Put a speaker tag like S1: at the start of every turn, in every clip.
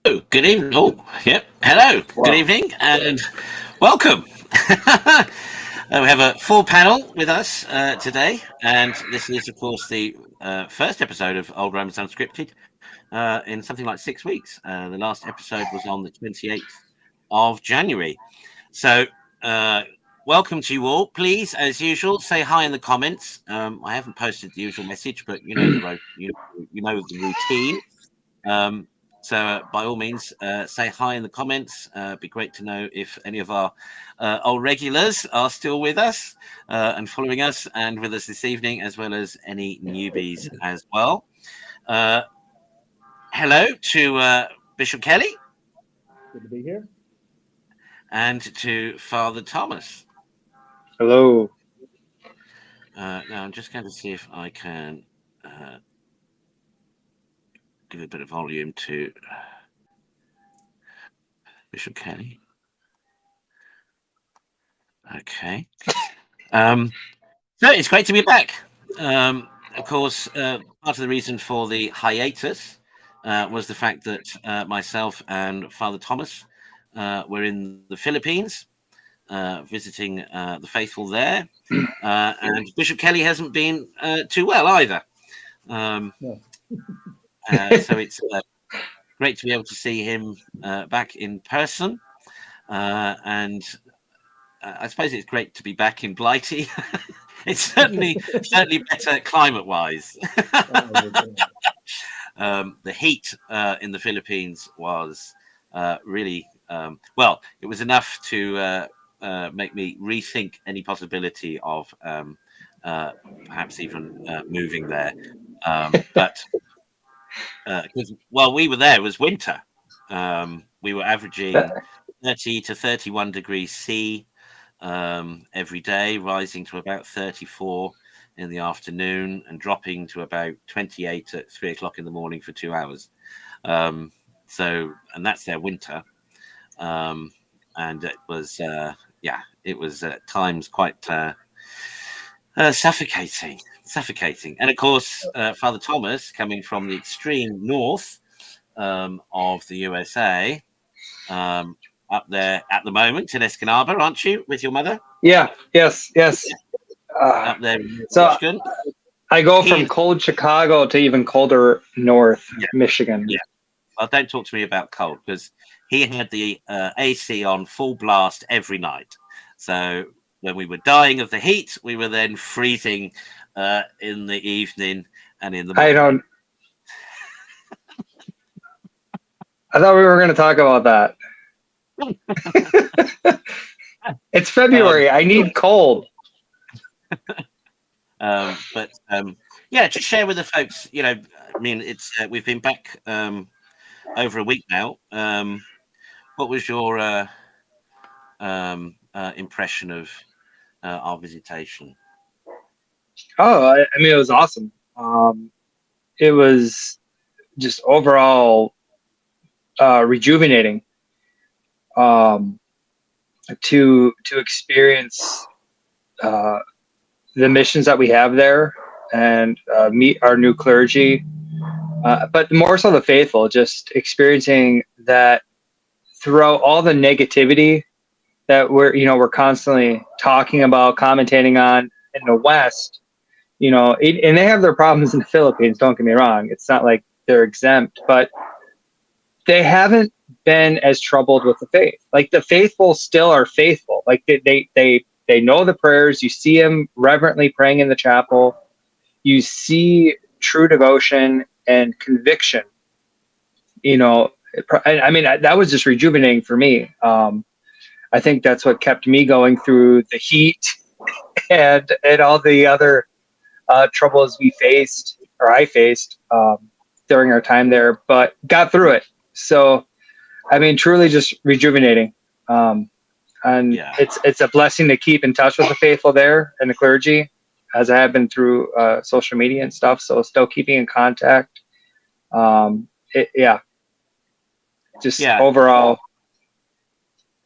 S1: Good evening. Oh, yep. Hello. Good
S2: Wow.
S1: evening and welcome. We have a full panel with us today, and this is, of course, the first episode of Old Romans Unscripted in something like 6 weeks. The last episode was on the 28th of January. So, welcome to you all. Please, as usual, say hi in the comments. I haven't posted the usual message, but you know the routine. So by all means, say hi in the comments. It'd be great to know if any of our old regulars are still with us and following us and with us this evening, as well as any newbies as well. Hello to Bishop Kelly.
S2: Good to be here.
S1: And to Father Thomas.
S2: Hello.
S1: Now I'm just going to see if I can give a bit of volume to Bishop Kelly. Okay. So it's great to be back. Of course, part of the reason for the hiatus was the fact that myself and Father Thomas were in the Philippines visiting the faithful there. And Bishop Kelly hasn't been too well either.
S2: No.
S1: So it's great to be able to see him back in person. And I suppose it's great to be back in Blighty. It's certainly better climate-wise. The heat in the Philippines was really well. It was enough to make me rethink any possibility of perhaps even moving there. But while we were there, it was winter. We were averaging 30 to 31 degrees C every day, rising to about 34 in the afternoon and dropping to about 28 at 3 o'clock in the morning for 2 hours. And that's their winter. And it was, it was at times quite suffocating. And of course, Father Thomas, coming from the extreme north of the USA, up there at the moment in Escanaba, aren't you, with your mother?
S2: Yeah. Yes.
S1: Up there in
S2: so
S1: Michigan.
S2: I go from cold Chicago to even colder North Michigan.
S1: Yeah. Well, don't talk to me about cold, because he had the AC on full blast every night. So when we were dying of the heat, we were then freezing in the evening and in the morning.
S2: I thought we were going to talk about that. It's February. I need cold.
S1: Just share with the folks. I mean, it's we've been back over a week now. What was your impression of our visitation?
S2: Oh, I mean, it was awesome. It was just overall rejuvenating to experience the missions that we have there and meet our new clergy, but more so the faithful, just experiencing that throughout all the negativity that we're constantly talking about, commentating on in the West, and they have their problems in the Philippines, don't get me wrong. It's not like they're exempt, but they haven't been as troubled with the faith. Like, the faithful still are faithful. Like, they know the prayers. You see them reverently praying in the chapel. You see true devotion and conviction. I mean, that was just rejuvenating for me. I think that's what kept me going through the heat and all the other troubles I faced during our time there, but got through it. So, I mean, truly just rejuvenating. It's a blessing to keep in touch with the faithful there and the clergy, as I have been through social media and stuff. So still keeping in contact. Overall.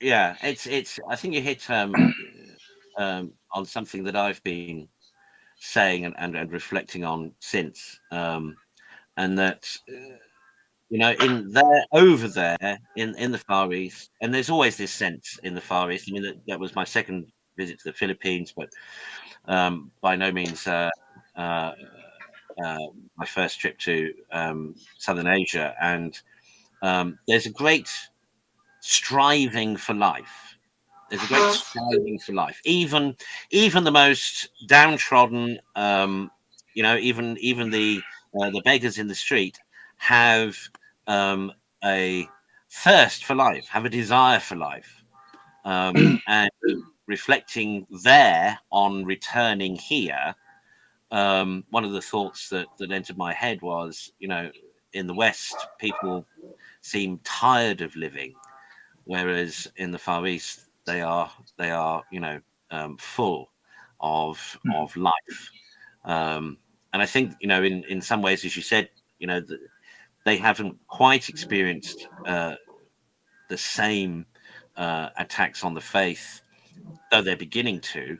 S1: Yeah, it's. I think you hit on something that I've been saying and reflecting on since, and that in there, over there, in the Far East, and there's always this sense in the Far East. I mean, that was my second visit to the Philippines, but by no means uh, my first trip to Southern Asia. And there's a great striving for life. There's a great striving for life. Even the most downtrodden, even the beggars in the street have a thirst for life, have a desire for life, and reflecting there on returning here. One of the thoughts that entered my head was, in the West, people seem tired of living, whereas in the Far East they are full of life. And I think in some ways, as you said, they haven't quite experienced the same attacks on the faith, though they're beginning to,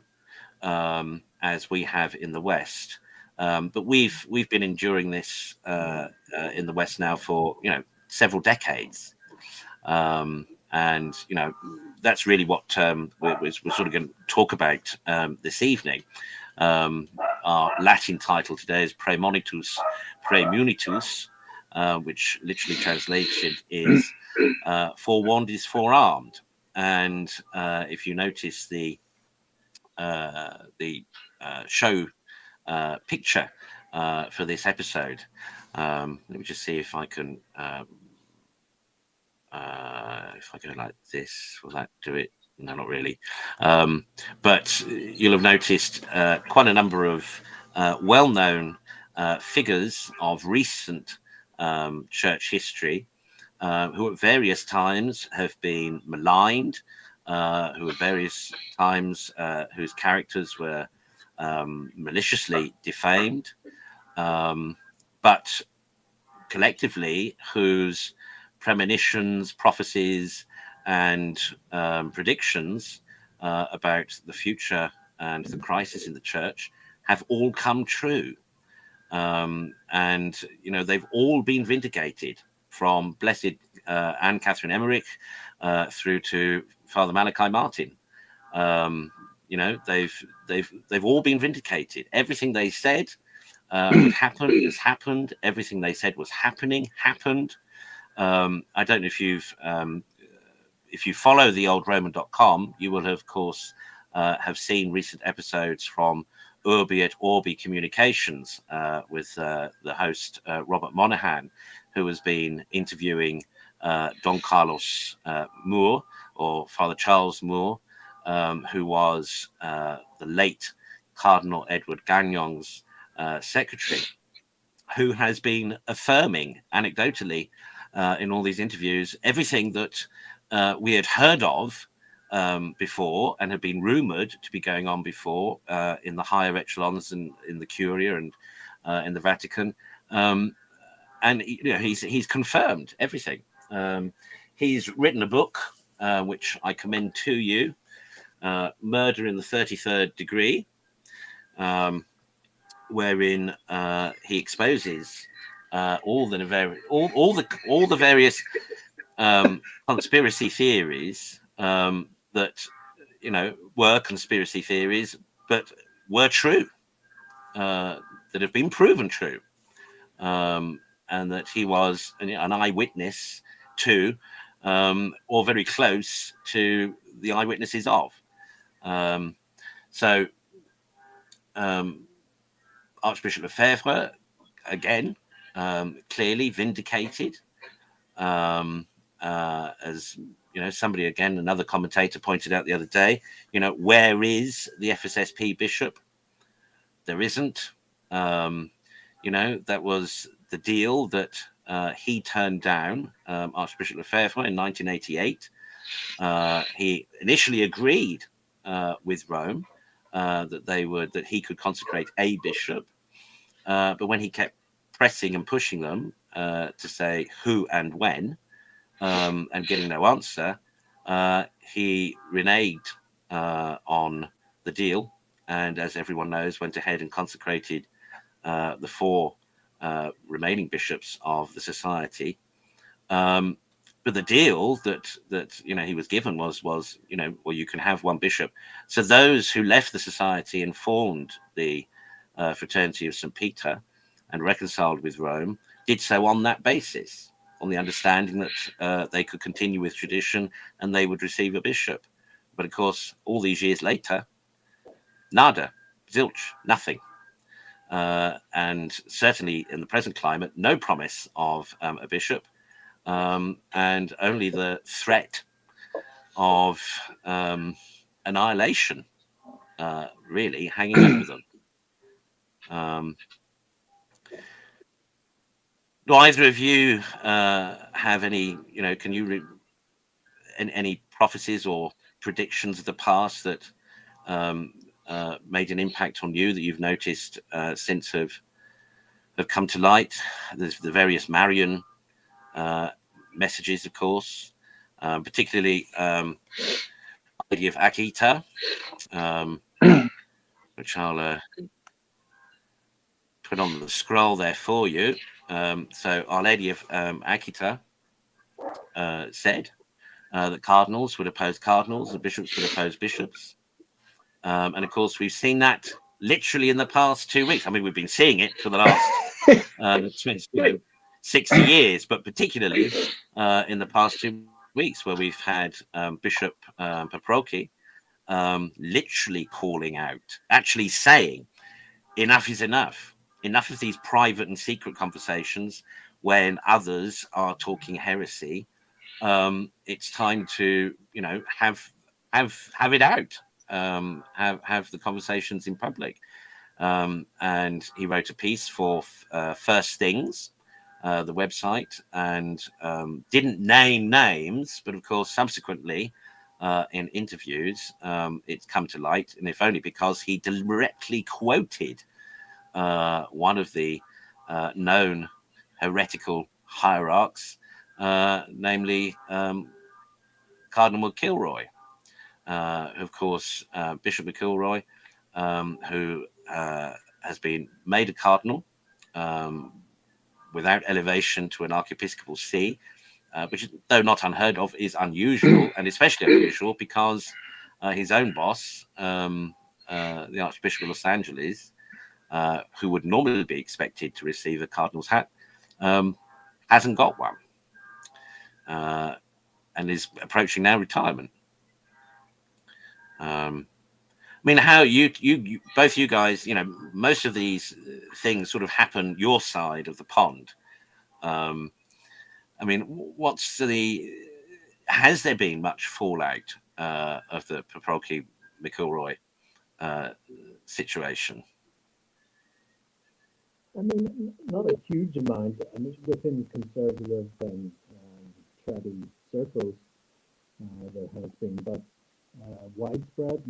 S1: as we have in the West. But we've been enduring this in the West now for several decades. And that's really what we're sort of going to talk about this evening. Our Latin title today is praemunitus, which literally translated is forewarned is forearmed. And if you notice the show picture for this episode, let me just see if I can. If I go like this, will that do it? No, not really. But you'll have noticed quite a number of well-known figures of recent church history who at various times have been maligned, who at various times whose characters were maliciously defamed, but collectively whose premonitions, prophecies, and predictions about the future and the crisis in the church have all come true. And they've all been vindicated, from Blessed Anne Catherine Emmerich through to Father Malachi Martin. They've all been vindicated. Everything they said would happen has happened. Everything they said was happening happened. I don't know if you follow the oldroman.com, you will of course have seen recent episodes from Urbi et Orbi Communications with the host Robert Monaghan, who has been interviewing Don Carlos Moore, or Father Charles Moore, who was the late Cardinal Edward Gagnon's secretary, who has been affirming anecdotally in all these interviews everything that we had heard of before and had been rumored to be going on before in the higher echelons and in the Curia and in the Vatican. And he's confirmed everything. He's written a book which I commend to you, Murder in the 33rd Degree, wherein he exposes all the various conspiracy theories that were conspiracy theories, but were true, that have been proven true, and that he was an eyewitness to, or very close to the eyewitnesses of. So Archbishop Lefebvre, again, clearly vindicated, as somebody, again, another commentator pointed out the other day, where is the FSSP bishop? There isn't. That was the deal that he turned down, Archbishop Lefebvre, in 1988. He initially agreed with Rome that he could consecrate a bishop, but when he kept pressing and pushing them to say who and when, and getting no answer, he reneged on the deal, and as everyone knows, went ahead and consecrated the four remaining bishops of the society. But the deal that he was given was well, you can have one bishop. So those who left the society and formed the Fraternity of St. Peter and reconciled with Rome did so on that basis, on the understanding that they could continue with tradition and they would receive a bishop. But of course, all these years later, nada, zilch, nothing. And certainly in the present climate, no promise of a bishop. And only the threat of annihilation really hanging over them. Do either of you have any, can you any prophecies or predictions of the past that made an impact on you that you've noticed since have come to light? There's the various Marian messages, of course, particularly Lady of Akita, which I'll put on the scroll there for you. So Our Lady of Akita said that cardinals would oppose cardinals and bishops would oppose bishops. And of course, we've seen that literally in the past 2 weeks. I mean, we've been seeing it for the last 60 years, but particularly in the past 2 weeks, where we've had Bishop Paprocki literally calling out, actually saying, enough is enough. Enough of these private and secret conversations when others are talking heresy. It's time to, have it out. Have the conversations in public. And he wrote a piece for First Things, the website, and didn't name names, but of course, subsequently, in interviews, it's come to light, and if only because he directly quoted one of the known heretical hierarchs, namely Cardinal McIlroy. Of course, Bishop McIlroy, who has been made a cardinal without elevation to an archiepiscopal see, which, though not unheard of, is unusual, and especially unusual because his own boss, the Archbishop of Los Angeles, who would normally be expected to receive a cardinal's hat, hasn't got one, and is approaching now retirement. I mean, how you both you guys, most of these things sort of happen your side of the pond. I mean, has there been much fallout of the Paprocki McIlroy situation?
S3: I mean, not a huge amount. I mean, within conservative and tradi circles, there has been, but widespread,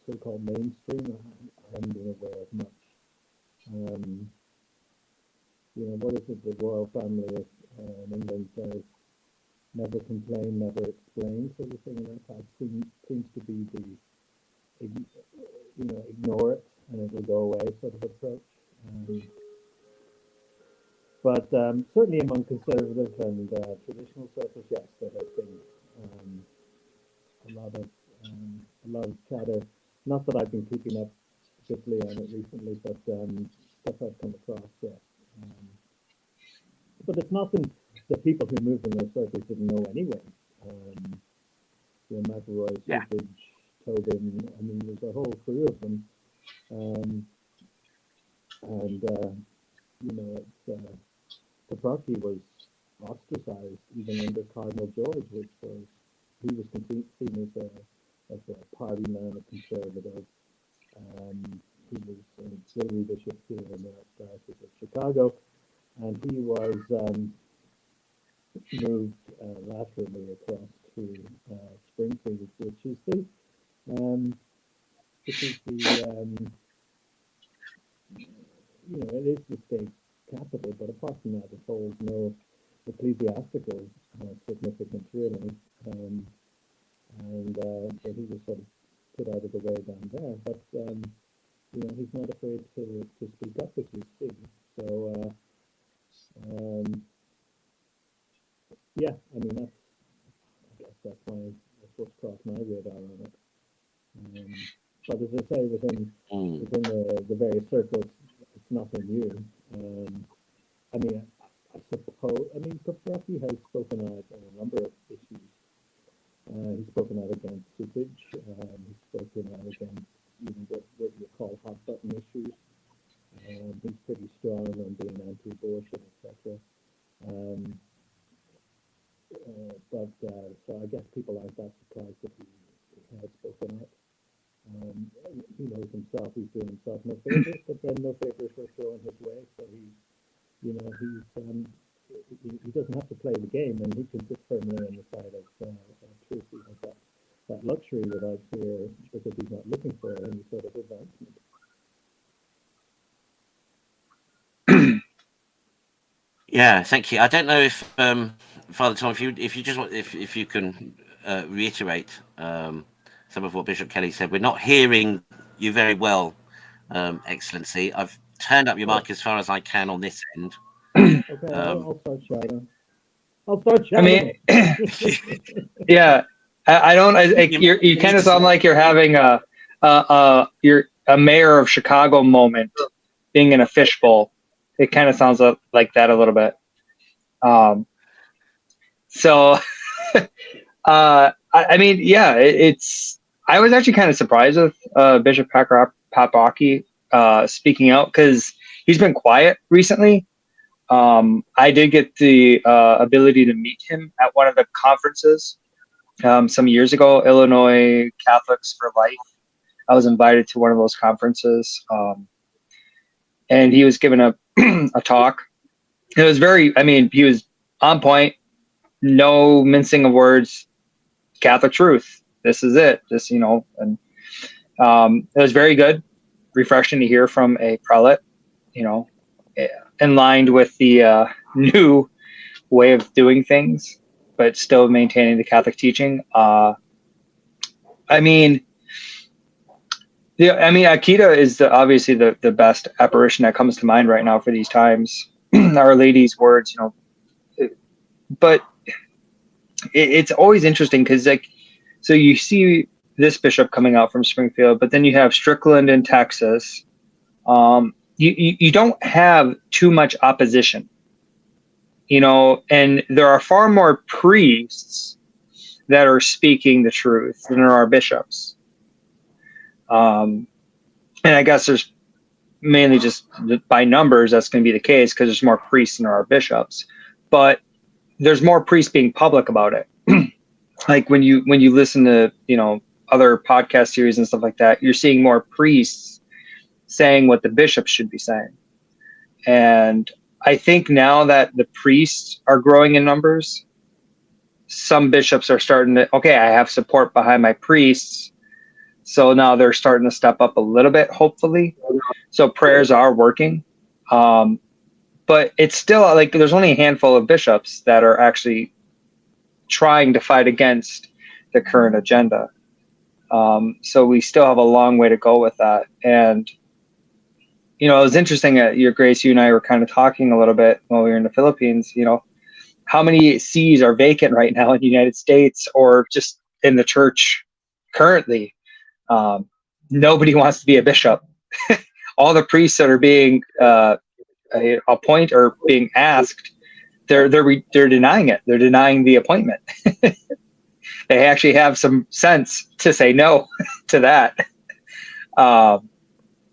S3: so-called mainstream, I haven't been aware of much. What is it the royal family in England says? Never complain, never explain, sort of thing. That seems to be the, ignore it and it will go away sort of approach. But certainly among conservative and traditional circles, yes, there has been a lot of chatter. Not that I've been keeping up particularly on it recently, but stuff I've come across, yes. But it's nothing that people who moved in those circles didn't know anyway. McElroy, Stupidge, Tobin, I mean, there's a whole crew of them. Paprocki was ostracized even under Cardinal George, he was seen as a party man, a conservative. He was an auxiliary bishop here in the Archdiocese of Chicago, and he was moved laterally across to Springfield, which is the it is the state capital, but apart from that, it holds no ecclesiastical significance really. So he was sort of put out of the way down there, but he's not afraid to speak up, as you see. So yeah, I mean, I guess that's what's crossed my radar on it. But as I say, within the various circles, it's nothing new. I mean, I suppose, I mean, Paprocki has spoken out on a number of issues. He's spoken out against seepage. He's spoken out against what you call hot button issues. He's pretty strong on being anti-abortion, etc. So I guess people aren't that surprised that he has spoken out. He knows himself; he's doing himself no favors, but then no favors are thrown his way. So he doesn't have to play the game, and he can sit firmly on the side of truth. He has that luxury without fear because he's not looking for any sort of advancement.
S1: Yeah, thank you. I don't know if Father Tom, if you can reiterate some of what Bishop Kelly said. We're not hearing you very well, Excellency. I've turned up your mic as far as I can on this end.
S3: Okay, I'll start shouting. I mean,
S2: yeah, I don't. You kind of sound like you're having you're a mayor of Chicago moment, being in a fishbowl. It kind of sounds like that a little bit. So, I mean, yeah, it's. I was actually kind of surprised with Bishop Paprocki speaking out because he's been quiet recently. I did get the ability to meet him at one of the conferences some years ago, Illinois Catholics for Life. I was invited to one of those conferences, and he was giving a talk. It was he was on point, no mincing of words, Catholic truth. This is it. And it was very good, refreshing to hear from a prelate, in line with the new way of doing things, but still maintaining the Catholic teaching. Akita is obviously the best apparition that comes to mind right now for these times. Our Lady's words, but it's always interesting because, so you see this bishop coming out from Springfield, but then you have Strickland in Texas. You don't have too much opposition, and there are far more priests that are speaking the truth than there are bishops. And I guess there's mainly just by numbers, that's going to be the case because there's more priests than there are bishops, but there's more priests being public about it. Like when you listen to, other podcast series and stuff like that, you're seeing more priests saying what the bishops should be saying. And I think now that the priests are growing in numbers, some bishops are starting to, okay, I have support behind my priests. So now they're starting to step up a little bit, hopefully. So prayers are working. But it's still there's only a handful of bishops that are actually trying to fight against the current agenda. So we still have a long way to go with that. And, it was interesting Your Grace, you and I were kind of talking a little bit while we were in the Philippines, how many sees are vacant right now in the United States or just in the church currently. Nobody wants to be a bishop. All the priests that are being appointed or being asked, they're denying it. They're denying the appointment. They actually have some sense to say no to that.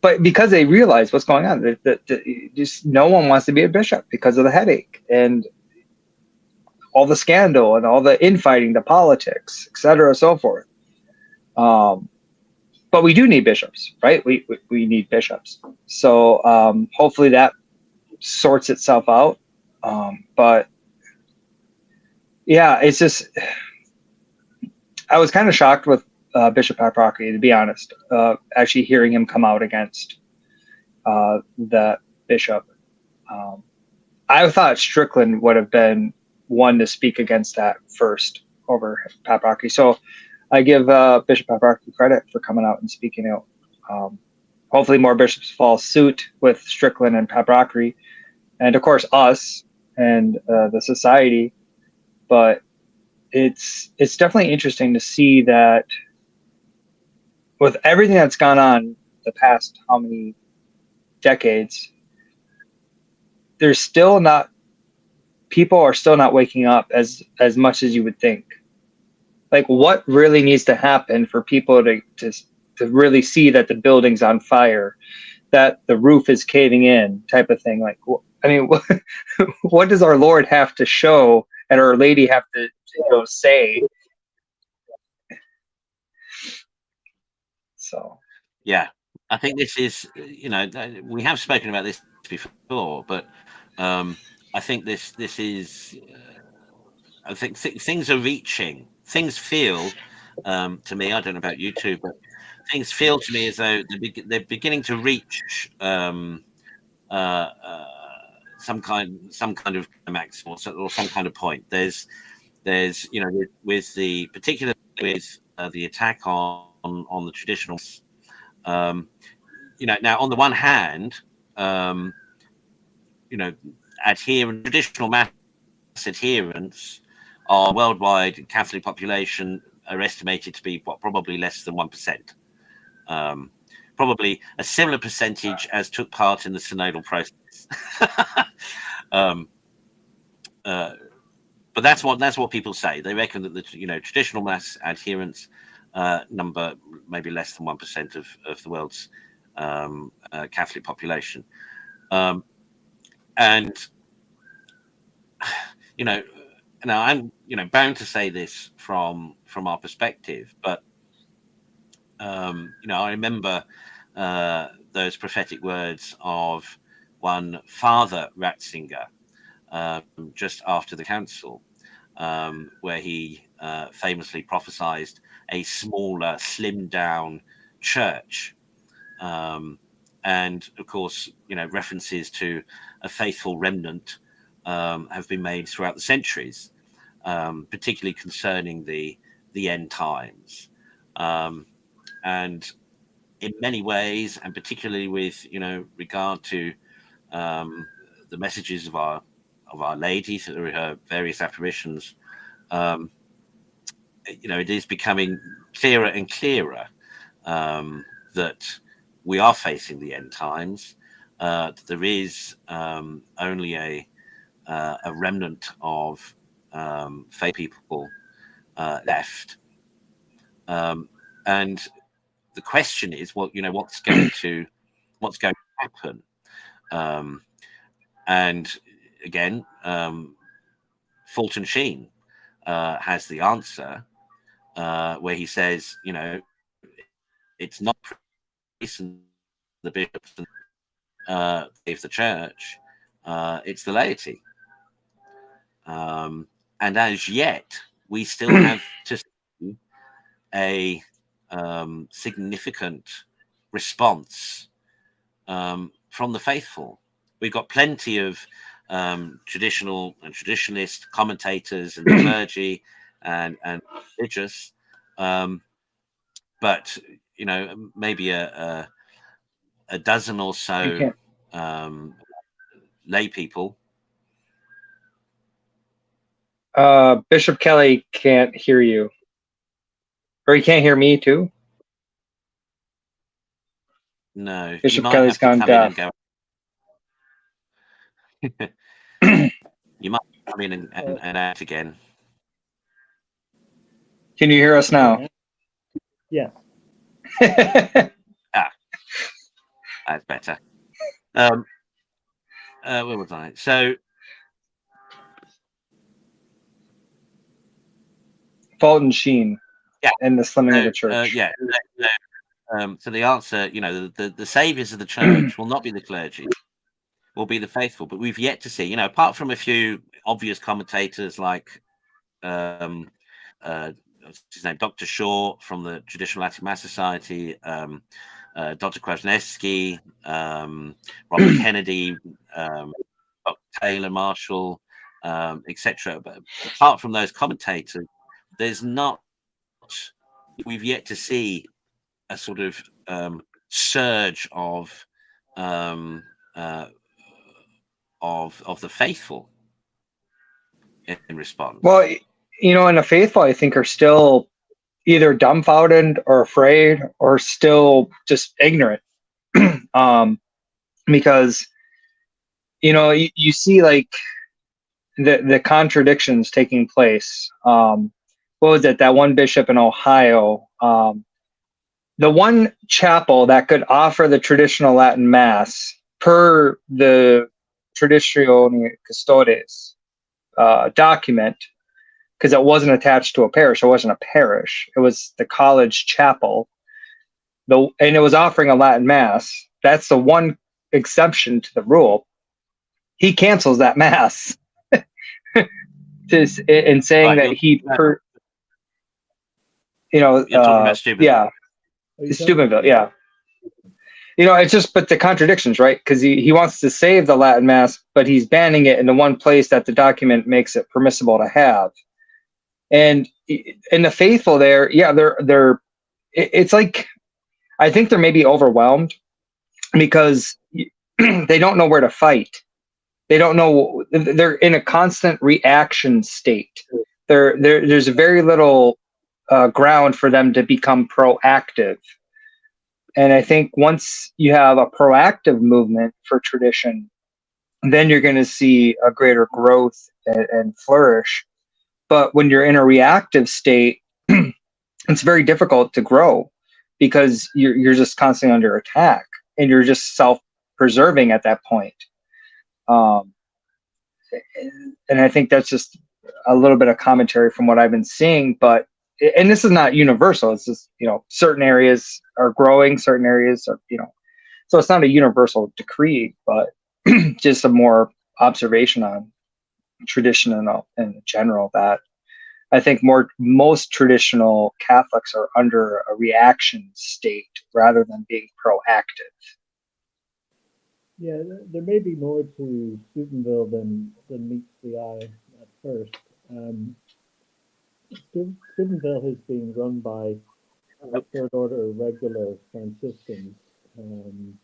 S2: But because they realize what's going on, just no one wants to be a bishop because of the headache and all the scandal and all the infighting, the politics, et cetera, so forth. But we do need bishops, right? We need bishops. So hopefully that sorts itself out. But yeah, it's just, I was kind of shocked with Bishop Paprocki, to be honest, actually hearing him come out against the bishop. I thought Strickland would have been one to speak against that first over Paprocki. So I give Bishop Paprocki credit for coming out and speaking out. Hopefully more bishops follow suit with Strickland and Paprocki, and of course us and the society. but it's definitely interesting to see that with everything that's gone on the past how many decades, there's still not people are still not waking up as much as you would think. Like, what really needs to happen for people to really see that the building's on fire, that the roof is caving in, type of thing? Like, I mean, what does our Lord have to show and our Lady have to say? So
S1: Yeah, I think this is, we have spoken about this before, but I think this is, I think things are reaching, things feel to me, I don't know about you two, but things feel to me as though they're beginning to reach uh, uh, some kind of climax or some kind of point. There's with the particular with the attack on the traditional. Now on the one hand, traditional mass adherents our worldwide Catholic population are estimated to be probably less than 1%. Probably a similar percentage as took part in the synodal process. But that's what people say. They reckon that the traditional mass adherents number maybe less than 1% of the world's Catholic population, and now I'm bound to say this from our perspective, but I remember those prophetic words of one Father Ratzinger just after the council, where he famously prophesied a smaller, slimmed down church. And of course, references to a faithful remnant have been made throughout the centuries, particularly concerning the end times. And in many ways, and particularly with regard to the messages of our laity through her various apparitions, it is becoming clearer and clearer that we are facing the end times. There is only a remnant of faith people left, and the question is, what's going to happen? And again, Fulton Sheen has the answer, where he says, it's not priests and the bishops and the church, it's the laity. And as yet, we still have to see a significant response from the faithful. We've got plenty of traditional and traditionalist commentators and clergy and religious, but maybe a dozen or so lay people.
S2: Bishop Kelly can't hear you, or he can't hear me too.
S1: No,
S2: Bishop Kelly's gone deaf.
S1: You might come in and out again.
S2: Can you hear us now?
S3: Yes.
S1: That's better. Where was I? So
S2: Fulton Sheen, and the slimming of the church.
S1: So the answer, the saviors of the church will not be the clergy, will be the faithful. But we've yet to see, apart from a few obvious commentators like his name, Dr. Shaw from the Traditional Latin Mass Society, Dr. Kwasniewski, Robert Kennedy, Dr. Taylor Marshall, etc. But apart from those commentators, we've yet to see a sort of surge of the faithful. in response?
S2: Well, and the faithful, I think, are still either dumbfounded or afraid or still just ignorant. Because, you see like the contradictions taking place. What was it? That one bishop in Ohio, the one chapel that could offer the traditional Latin Mass per the Traditione Custodes document, because it wasn't attached to a parish. It wasn't a parish. It was the college chapel. And it was offering a Latin Mass. That's the one exception to the rule. He cancels that Mass in saying that he,
S1: you're talking about Steubenville.
S2: Yeah, Steubenville, yeah. It's just, but the contradictions, right? Because he wants to save the Latin Mass, but he's banning it in the one place that the document makes it permissible to have. And the faithful there, yeah, it's like, I think they're maybe overwhelmed because they don't know where to fight. They don't know. They're in a constant reaction state. There's very little ground for them to become proactive. And I think once you have a proactive movement for tradition, then you're going to see a greater growth and flourish. But when you're in a reactive state, it's very difficult to grow because you're just constantly under attack and you're just self-preserving at that point. And I think that's just a little bit of commentary from what I've been seeing, and this is not universal. It's just, certain areas are growing, certain areas are, so it's not a universal decree, but just a more observation on tradition in general, that I think most traditional Catholics are under a reaction state rather than being proactive.
S3: Yeah, there may be more to Steubenville than meets the eye at first. Steubenville has been run by Third Order regular Franciscans, and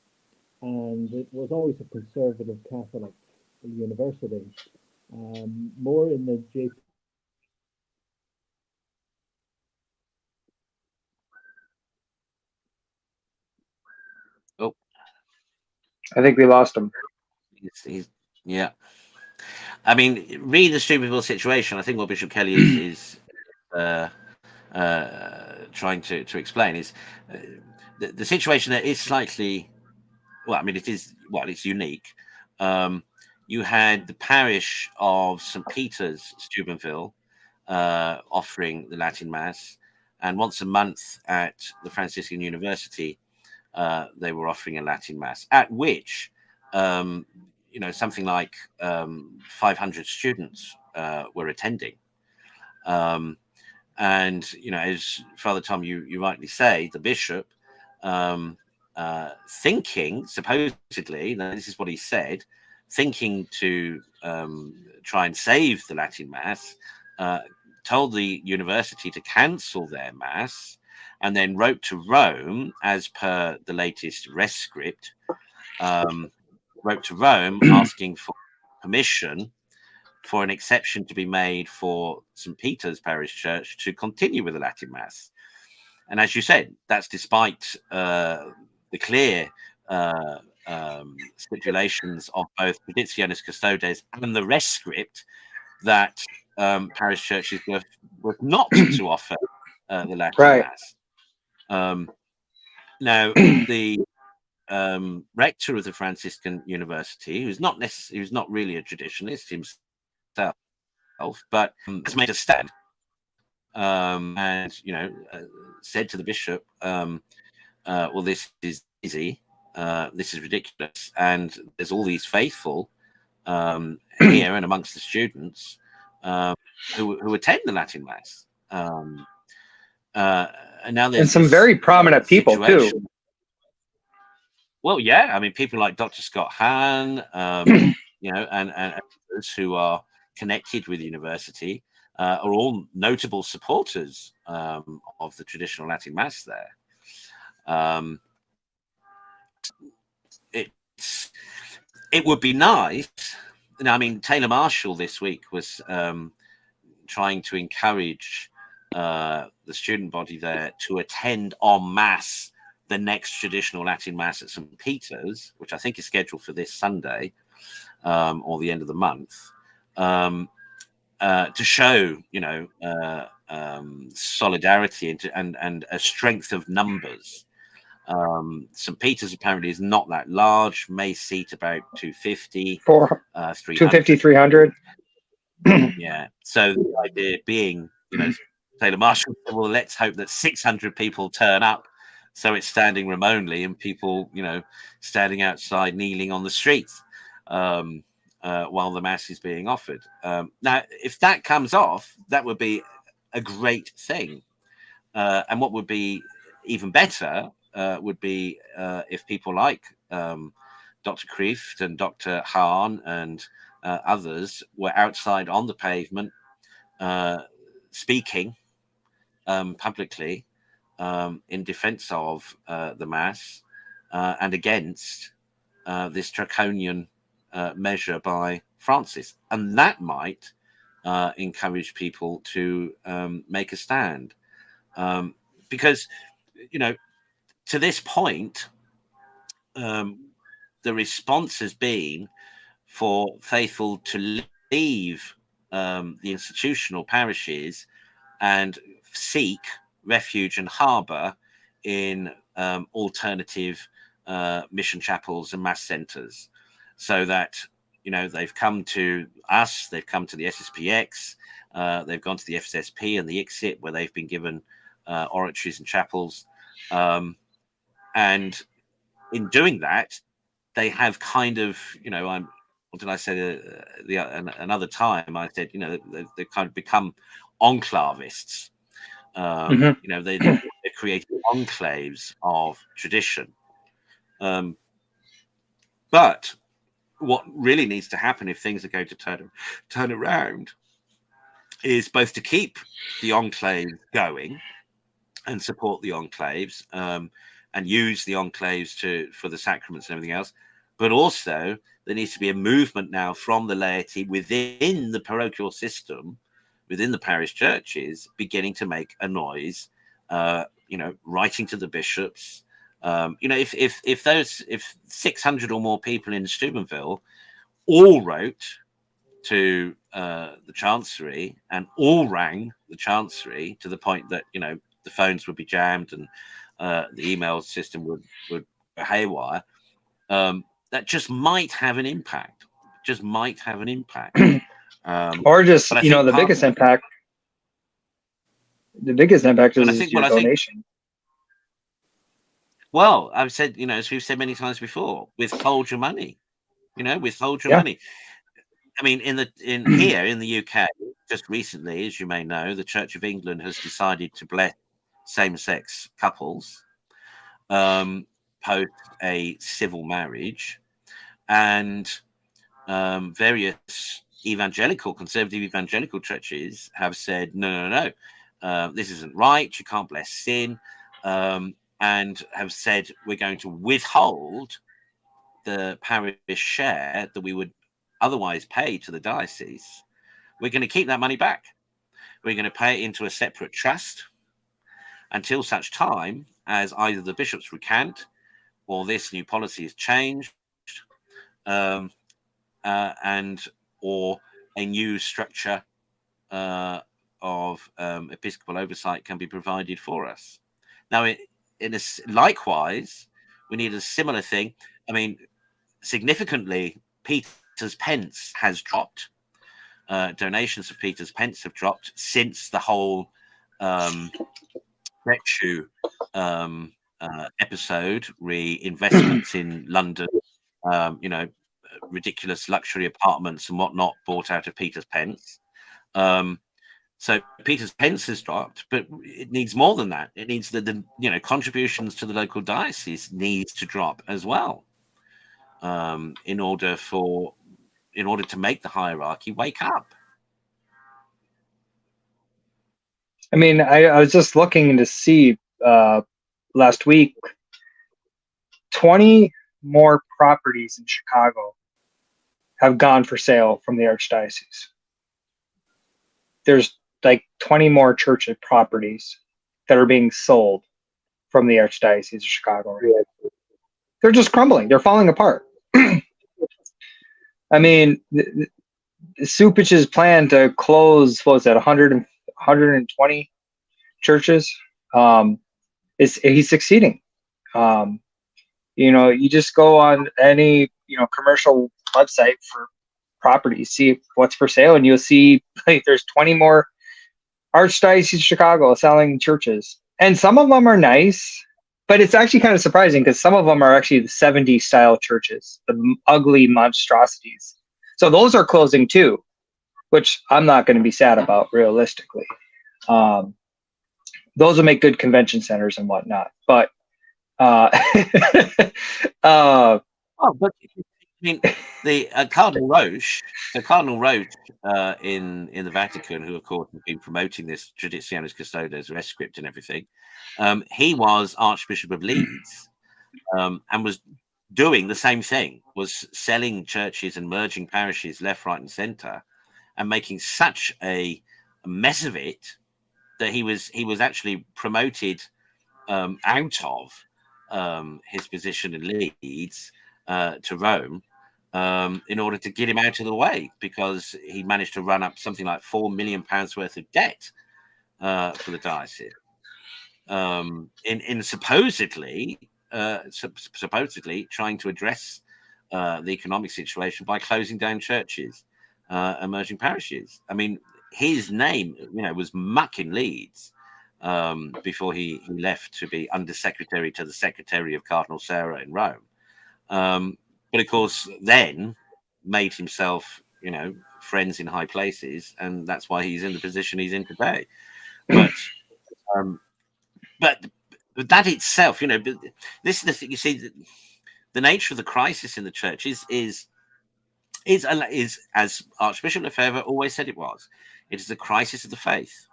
S3: it was always a conservative Catholic university. More in the JP.
S1: Oh,
S2: I think we lost him.
S1: Yeah. I mean, read the Steubenville situation. I think what Bishop Kelly is trying to explain is the situation there is slightly, well, I mean, it's unique. You had the parish of St. Peter's, Steubenville, offering the Latin Mass, and once a month at the Franciscan University, they were offering a Latin Mass, at which something like 500 students were attending. And as Father Tom, you rightly say, the bishop, thinking, supposedly, this is what he said, thinking to try and save the Latin Mass, told the university to cancel their Mass, and then wrote to Rome, as per the latest rescript, wrote to Rome asking for permission for an exception to be made for St. Peter's Parish Church to continue with the Latin Mass. And as you said, that's despite the clear stipulations of both Traditionis Custodes and the rescript that parish churches were not to offer the Latin Mass. Now, the rector of the Franciscan University, who's not really a traditionalist himself, but has made a stand and said to the bishop, well, this is easy, this is ridiculous, and there's all these faithful here and amongst the students who attend the Latin Mass, and now there's
S2: some very prominent people too.
S1: Well, yeah, I mean, people like Dr. Scott Hahn, and others who are connected with the university are all notable supporters of the traditional Latin Mass there. It would be nice I mean, Taylor Marshall this week was trying to encourage the student body there to attend en masse the next traditional Latin Mass at St. Peter's, which I think is scheduled for this Sunday or the end of the month, to show, solidarity and a strength of numbers. St. Peter's apparently is not that large, may seat about 250, 300.
S2: 300.
S1: Yeah. So the idea being, Taylor Marshall said, well, let's hope that 600 people turn up. So it's standing room only and people, standing outside, kneeling on the streets while the Mass is being offered. Now, if that comes off, that would be a great thing. And what would be even better would be if people like Dr. Kreeft and Dr. Hahn and others were outside on the pavement speaking publicly in defense of the Mass and against this draconian measure by Francis. And that might encourage people to make a stand. Because, to this point, the response has been for faithful to leave the institutional parishes and seek refuge and harbour in alternative mission chapels and mass centres, so that they've come to us, they've come to the SSPX, they've gone to the FSSP and the ICSIT, where they've been given oratories and chapels, and in doing that, they have kind of, what did I say another time? I said, they've kind of become enclavists. They're creating enclaves of tradition. But what really needs to happen if things are going to turn around is both to keep the enclaves going and support the enclaves and use the enclaves for the sacraments and everything else, but also there needs to be a movement now from the laity within the parochial system, within the parish churches, beginning to make a noise, writing to the bishops. If 600 or more people in Steubenville all wrote to the Chancery and all rang the Chancery to the point that the phones would be jammed and the email system would go haywire, that just might have an impact.
S2: Or just the biggest impact. The biggest impact is your donation.
S1: Well, I've said, as we've said many times before, withhold your money. Withhold your money. I mean, here in the UK, just recently, as you may know, the Church of England has decided to bless same-sex couples post a civil marriage, and various conservative evangelical churches have said, no, this isn't right. You can't bless sin. And have said we're going to withhold the parish share that we would otherwise pay to the diocese. We're going to keep that money back. We're going to pay it into a separate trust until such time as either the bishops recant or this new policy is changed, and or a new structure of episcopal oversight can be provided for us. Now, likewise, we need a similar thing. I mean, significantly, Peter's Pence has dropped. Donations of Peter's Pence have dropped since the whole Retsu episode, investments in London, ridiculous luxury apartments and whatnot bought out of Peter's Pence. So Peter's Pence has dropped, but it needs more than that. It needs the contributions to the local diocese needs to drop as well, in order to make the hierarchy wake up.
S2: I mean, I was just looking to see last week, 20 more properties in Chicago have gone for sale from the archdiocese. There's like 20 more church properties that are being sold from the Archdiocese of Chicago. Right? They're just crumbling. They're falling apart. I mean, Supich's plan to close, what was that, 120 churches, he's succeeding. You just go on any, commercial website for properties, see what's for sale, and you'll see like there's 20 more Archdiocese of Chicago selling churches. And some of them are nice, but it's actually kind of surprising because some of them are actually the 70s style churches, the ugly monstrosities. So those are closing too, which I'm not going to be sad about realistically. Those will make good convention centers and whatnot. But
S1: but I mean, the Cardinal Roche in the Vatican, who of course has been promoting this Traditionis Custodes rescript and everything, he was Archbishop of Leeds, and was doing the same thing, was selling churches and merging parishes left, right, and centre, and making such a mess of it that he was actually promoted out of his position in Leeds to Rome, in order to get him out of the way, because he managed to run up something like £4 million worth of debt for the diocese, in supposedly trying to address the economic situation by closing down churches, emerging parishes. I mean, his name, was muck in Leeds before he left to be undersecretary to the secretary of Cardinal Sarah in Rome. But of course, then made himself, friends in high places, and that's why he's in the position he's in today. But that itself, this is the thing. You see, the nature of the crisis in the church is as Archbishop Lefebvre always said it was. It is the crisis of the faith.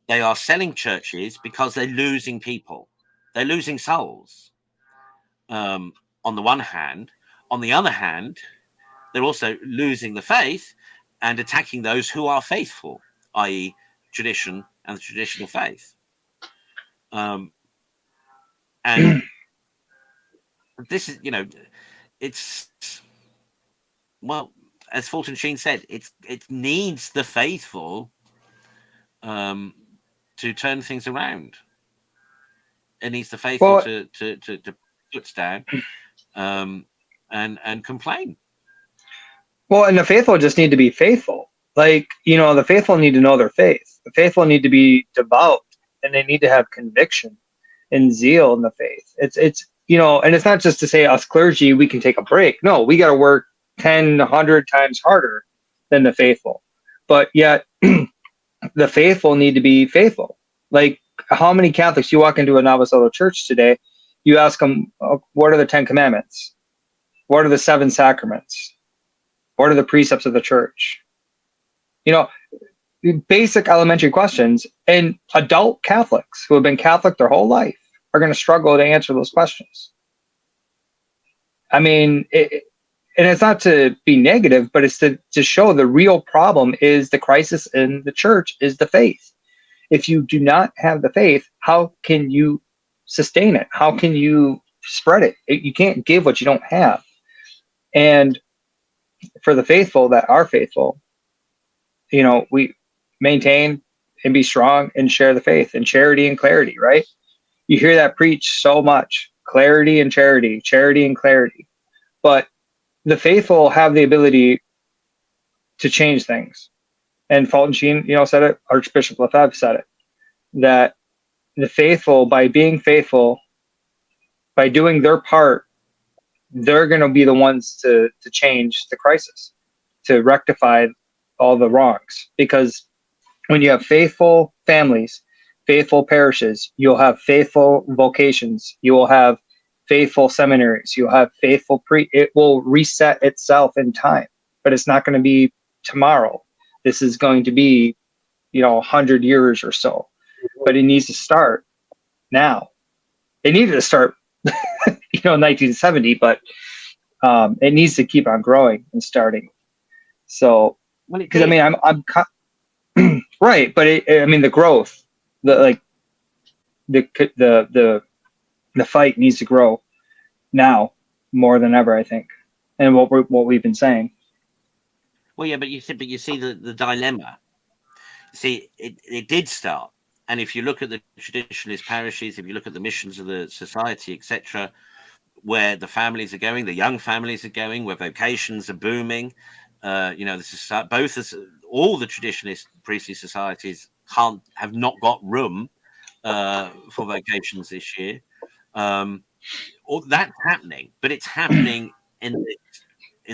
S1: They are selling churches because they're losing people. They're losing souls. On the one hand. On the other hand, they're also losing the faith and attacking those who are faithful, i.e. tradition and the traditional faith. And this is, it's, well, as Fulton Sheen said, it needs the faithful to turn things around. It needs the faithful to put down and complain.
S2: Well, and the faithful just need to be faithful. Like, the faithful need to know their faith. The faithful need to be devout, and they need to have conviction and zeal in the faith. It's and it's not just to say us clergy, we can take a break. No, we got to work 10, 100 times harder than the faithful. But yet, the faithful need to be faithful. Like, how many Catholics, you walk into a novice level church today, you ask them, what are the 10 commandments? What are the 7 sacraments? What are the precepts of the church? Basic elementary questions. And adult Catholics who have been Catholic their whole life are going to struggle to answer those questions. I mean, and it's not to be negative, but it's to show the real problem is the crisis in the church is the faith. If you do not have the faith, how can you sustain it? How can you spread it? You can't give what you don't have. And for the faithful that are faithful, we maintain and be strong and share the faith and charity and clarity, right? You hear that preached so much, clarity and charity, charity and clarity. But the faithful have the ability to change things. And Fulton Sheen, said it, Archbishop Lefebvre said it, that the faithful, by being faithful, by doing their part, they're going to be the ones to change the crisis, to rectify all the wrongs. Because when you have faithful families, faithful parishes, you'll have faithful vocations, you will have faithful seminaries, you'll have faithful it will reset itself in time, but it's not going to be tomorrow. This is going to be, 100 years or so, but it needs to start now. It needed to start, 1970, but It needs to keep on growing and starting. So,
S1: Well, it
S2: because I
S1: did.
S2: mean, right, but I mean, the growth, the fight needs to grow now more than ever, I think, and what we've been saying.
S1: Well, yeah, but you see the dilemma. See, it did start, and if you look at the traditionalist parishes, if you look at the missions of the society, etc., where the families are going, the young families are going, where vocations are booming, this is both as all the traditionalist priestly societies have not got room for vocations this year. All that's happening, but it's happening in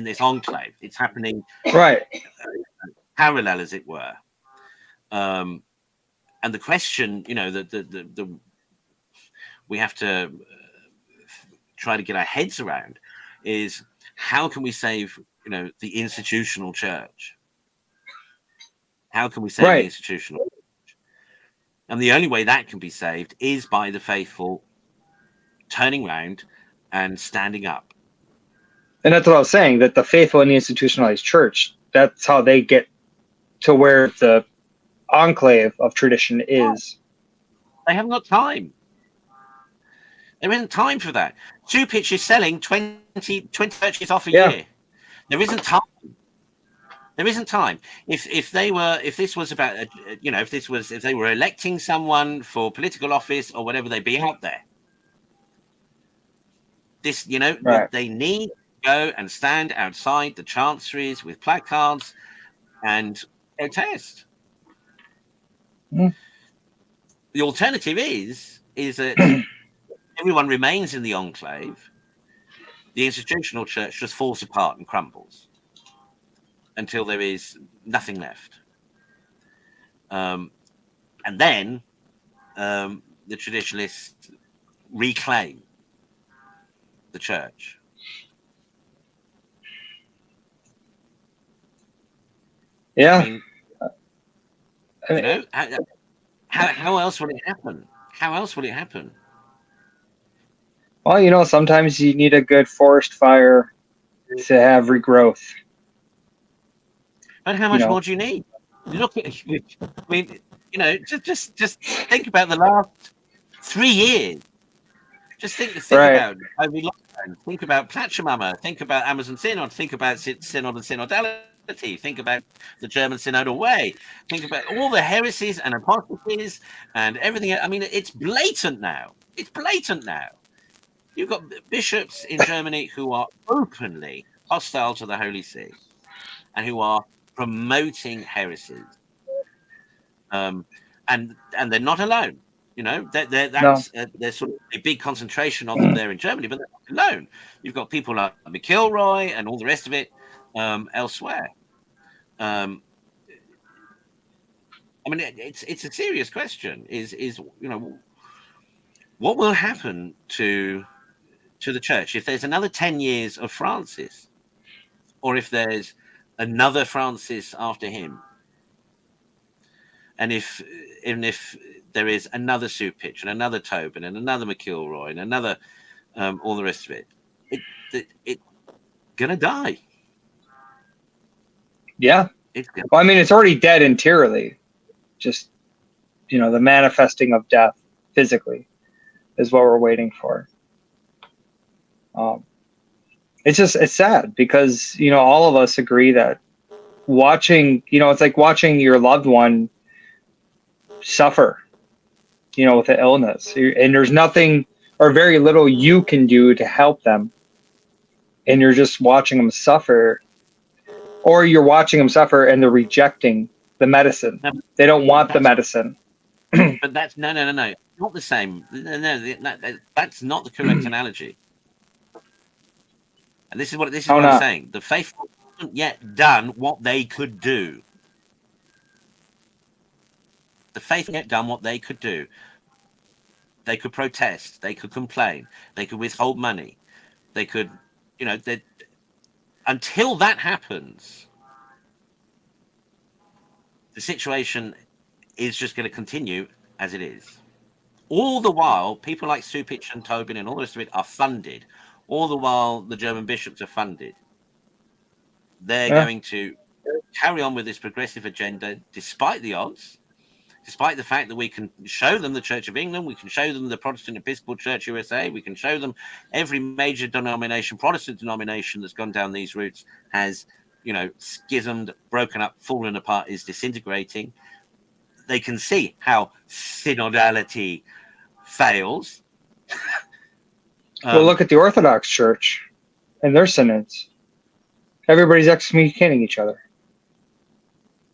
S1: this enclave. It's happening
S2: Right.
S1: parallel, as it were. And the question, the we have to try to get our heads around is how can we save, the institutional church? How can we save the institutional church? And the only way that can be saved is by the faithful turning round and standing up.
S2: And that's what I was saying, that the faithful in the institutionalized church, that's how they get to where the enclave of tradition is.
S1: They haven't got time. There isn't time for that. Stupich is selling 20 churches off a year. There isn't time. There isn't time. If they were electing someone for political office or whatever, they'd be out there. They need to go and stand outside the chanceries with placards and protest.
S2: Mm.
S1: The alternative is that everyone remains in the enclave. The institutional church just falls apart and crumbles until there is nothing left. And then the traditionalists reclaim the church.
S2: Yeah.
S1: I mean, how else will it happen? How else will it happen?
S2: Well, sometimes you need a good forest fire to have regrowth.
S1: But how much more do you need? Look at, I mean, just think about the last 3 years. Just think about COVID lockdown. Think about Platschmama. Think about Amazon Synod. Think about Synod and Synodality. Think about the German Synodal Way. Think about all the heresies and apostasy and everything. I mean, it's blatant now. It's blatant now. You've got bishops in Germany who are openly hostile to the Holy See and who are promoting heresies. And they're not alone. There's sort of a big concentration of them there in Germany, but they're not alone. You've got people like McIlroy and all the rest of it elsewhere. I mean, it's a serious question. Is what will happen to the church if there's another 10 years of Francis, or if there's another Francis after him, and if there is another Stupich and another Tobin and another McIlroy and another all the rest of it, it's gonna die.
S2: Yeah. Well, I mean, it's already dead interiorly. Just the manifesting of death physically is what we're waiting for. It's sad because all of us agree that watching it's like watching your loved one suffer with an illness, and there's nothing or very little you can do to help them, and you're just watching them suffer, or you're watching them suffer and they're rejecting the medicine. They don't want the medicine.
S1: But that's no, not the same. No, that's not the correct analogy. And this is what I'm saying. The faithful haven't yet done what they could do. The faithful haven't yet done what they could do. They could protest. They could complain. They could withhold money. They could, until that happens, the situation is just going to continue as it is. All the while, people like Stupich and Tobin and all the rest of it are funded all the while the German bishops are funded. They're
S2: Yeah.
S1: going to carry on with this progressive agenda despite the odds, despite the fact that we can show them the Church of England, we can show them the Protestant Episcopal Church USA, we can show them every major denomination, Protestant denomination that's gone down these routes has, schismed, broken up, fallen apart, is disintegrating. They can see how synodality fails.
S2: Well, look at the Orthodox Church and their synods. Everybody's excommunicating each other.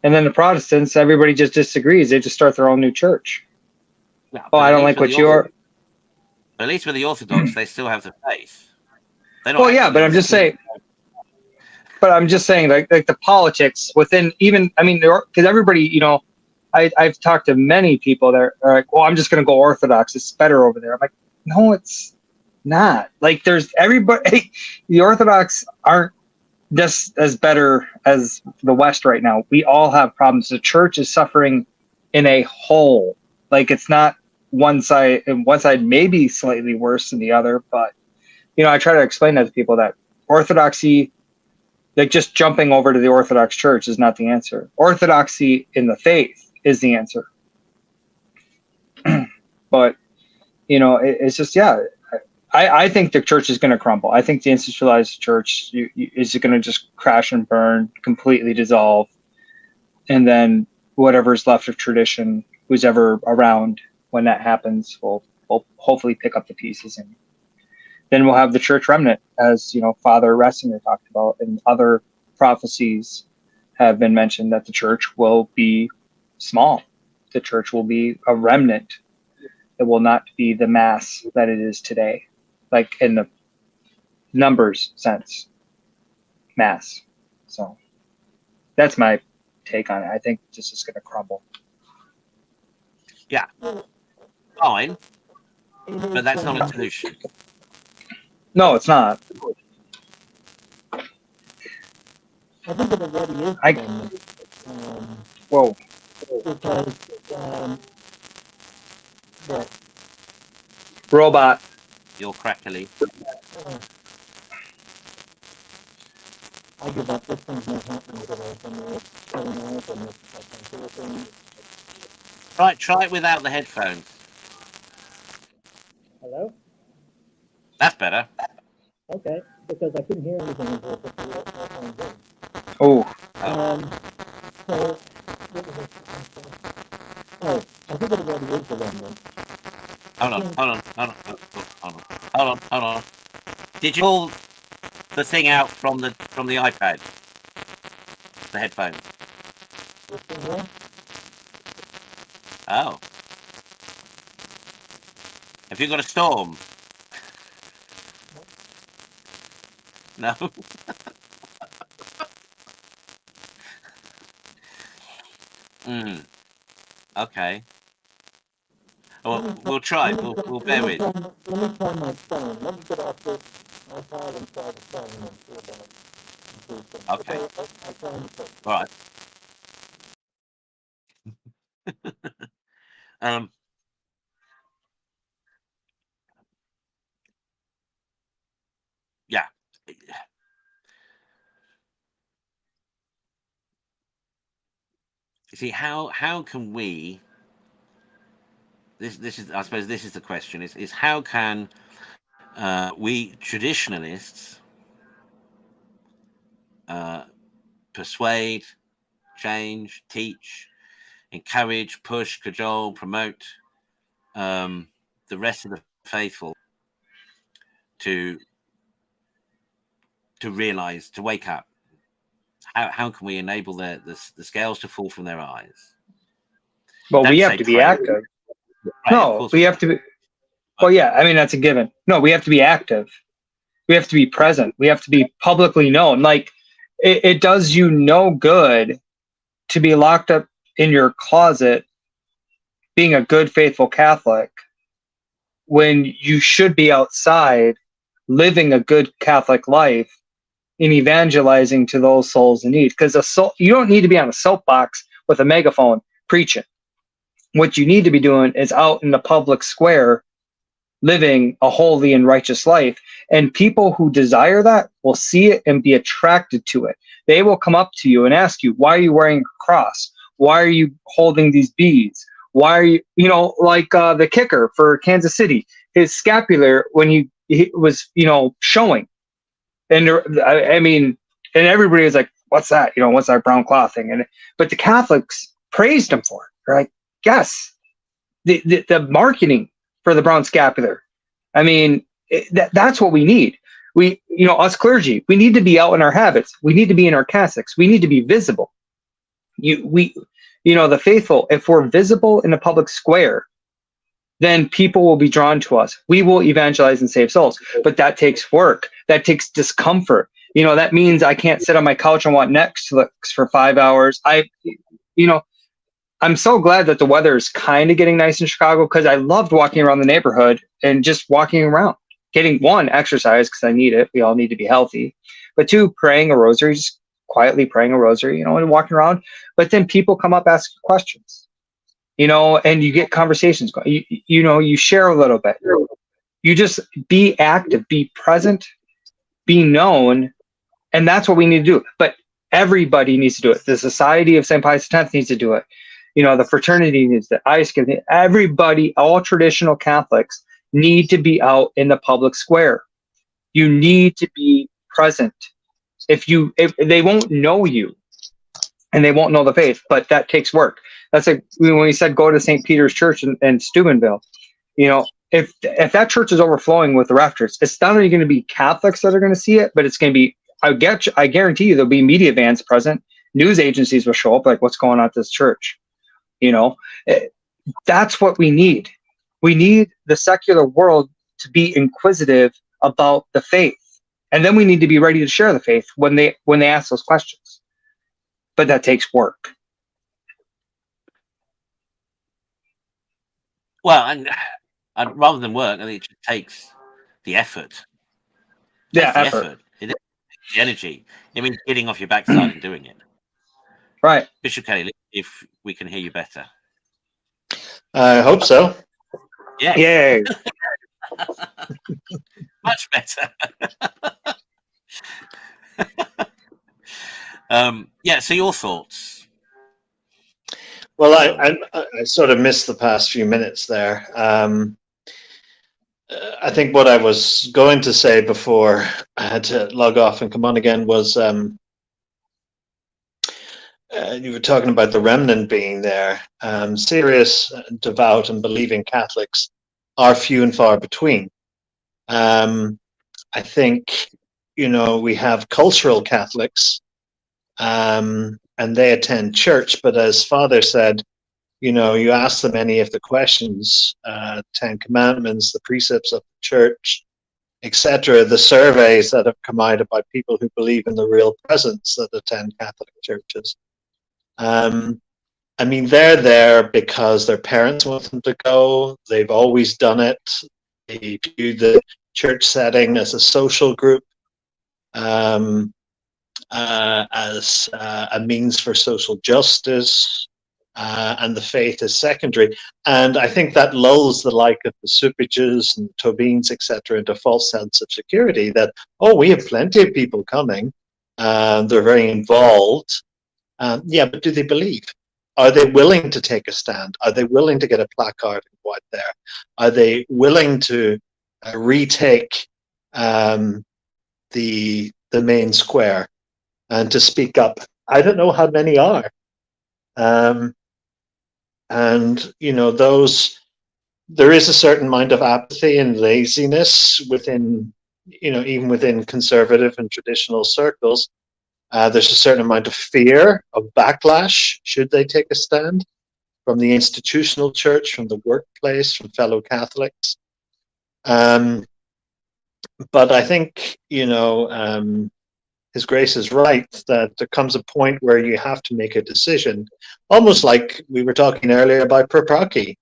S2: And then the Protestants, everybody just disagrees. They just start their own new church. I don't like what you are.
S1: At least with the Orthodox, they still have the faith.
S2: Well, yeah, but I'm just saying. Like the politics within because everybody, I've talked to many people that are like, well, I'm just going to go Orthodox. It's better over there. I'm like, no, it's not. Like, there's everybody. The Orthodox aren't just as better as the West right now. We all have problems. The church is suffering in a whole. Like, it's not one side, and one side may be slightly worse than the other. But, I try to explain that to people that Orthodoxy, like just jumping over to the Orthodox Church is not the answer. Orthodoxy in the faith is the answer. But, it's just, I think the church is going to crumble. I think the institutionalized church is going to just crash and burn, completely dissolve. And then whatever's left of tradition, who's ever around when that happens, will hopefully pick up the pieces. And then we'll have the church remnant, as, Father Ressinger talked about, and other prophecies have been mentioned that the church will be small. The church will be a remnant. It will not be the mass that it is today. Like in the numbers sense, mass. So that's my take on it. I think this is going to crumble.
S1: Yeah, fine, but that's not a solution.
S3: No, it's not. I think it already is.
S2: Whoa.
S3: Because
S2: Robot.
S1: You're crackly.
S3: I give up. This thing's not happening today.
S1: Try it without the headphones.
S3: Hello?
S1: That's better.
S3: Okay, because I couldn't hear anything.
S2: Oh.
S3: So, what was it? Oh, I think it already is the remnant.
S1: Hold on. Did you pull the thing out from the iPad? The headphone.
S3: This thing here?
S1: Oh. Have you got a storm? No. Okay. Well, we'll try. We'll bear with.
S3: Let me try my phone. Let me get off this iPad and try the phone and see about it.
S1: Okay. All right. Yeah. You see, how can we? This is, I suppose, this is the question: is how can we traditionalists persuade, change, teach, encourage, push, cajole, promote the rest of the faithful to realize, to wake up? How can we enable the scales to fall from their eyes?
S2: Well, we have to be active. No, we have to be. Well, yeah, I mean, that's a given. No, we have to be active. We have to be present. We have to be publicly known. Like, it does you no good to be locked up in your closet being a good, faithful Catholic when you should be outside living a good Catholic life and evangelizing to those souls in need. Because you don't need to be on a soapbox with a megaphone preaching. What you need to be doing is out in the public square living a holy and righteous life. And people who desire that will see it and be attracted to it. They will come up to you and ask you, why are you wearing a cross? Why are you holding these beads? Why are you, like the kicker for Kansas City, his scapular when he was, showing. And I mean, and everybody was like, what's that? What's that brown cloth thing? But the Catholics praised him for it. They're like, yes, the marketing for the brown scapular. I mean, that's what we need. We, us clergy, we need to be out in our habits. We need to be in our cassocks. We need to be visible. The faithful, if we're visible in a public square, then people will be drawn to us. We will evangelize and save souls. But that takes work. That takes discomfort. That means I can't sit on my couch and watch Netflix for 5 hours. I'm so glad that the weather is kind of getting nice in Chicago, because I loved walking around the neighborhood and just walking around, getting one, exercise, because I need it. We all need to be healthy. But two, praying a rosary, just quietly praying a rosary, and walking around. But then people come up asking questions, and you get conversations going. You share a little bit. You just be active, be present, be known. And that's what we need to do. But everybody needs to do it. The Society of St. Pius X needs to do it. The fraternity needs to, everybody, all traditional Catholics need to be out in the public square. You need to be present. If they won't know you and they won't know the faith, but that takes work. That's like when we said go to St. Peter's Church in Steubenville. If that church is overflowing with the rafters, it's not only going to be Catholics that are going to see it, but it's going to be, I guarantee you, there'll be media vans present. News agencies will show up, like, what's going on at this church? That's what we need. We need the secular world to be inquisitive about the faith. And then we need to be ready to share the faith when they ask those questions. But that takes work.
S1: Well, and rather than work, I think it just takes the effort.
S2: Effort.
S1: The energy. It means getting off your backside and doing it.
S2: Right.
S1: Bishop Kelly, if we can hear you better.
S4: I hope so.
S1: Yeah.
S2: Yay.
S1: Much better. So your thoughts?
S4: Well, I sort of missed the past few minutes there. I think what I was going to say before I had to log off and come on again was you were talking about the remnant being there. Serious, devout, and believing Catholics are few and far between. I think, we have cultural Catholics, and they attend church, but as Father said, you ask them any of the questions, 10 Commandments, the precepts of the church, etc., the surveys that have come out about people who believe in the real presence that attend Catholic churches. They're there because their parents want them to go. They've always done it. They view the church setting as a social group, as a means for social justice, and the faith is secondary. And I think that lulls the like of the Supages and Tobins, etc., into a false sense of security that, we have plenty of people coming, they're very involved. But do they believe? Are they willing to take a stand? Are they willing to get a placard and go out there? Are they willing to retake the main square and to speak up? I don't know how many are. There is a certain amount of apathy and laziness within, even within conservative and traditional circles. There's a certain amount of fear of backlash should they take a stand from the institutional church, from the workplace, from fellow Catholics. But I think, His Grace is right that there comes a point where you have to make a decision, almost like we were talking earlier about Propraki.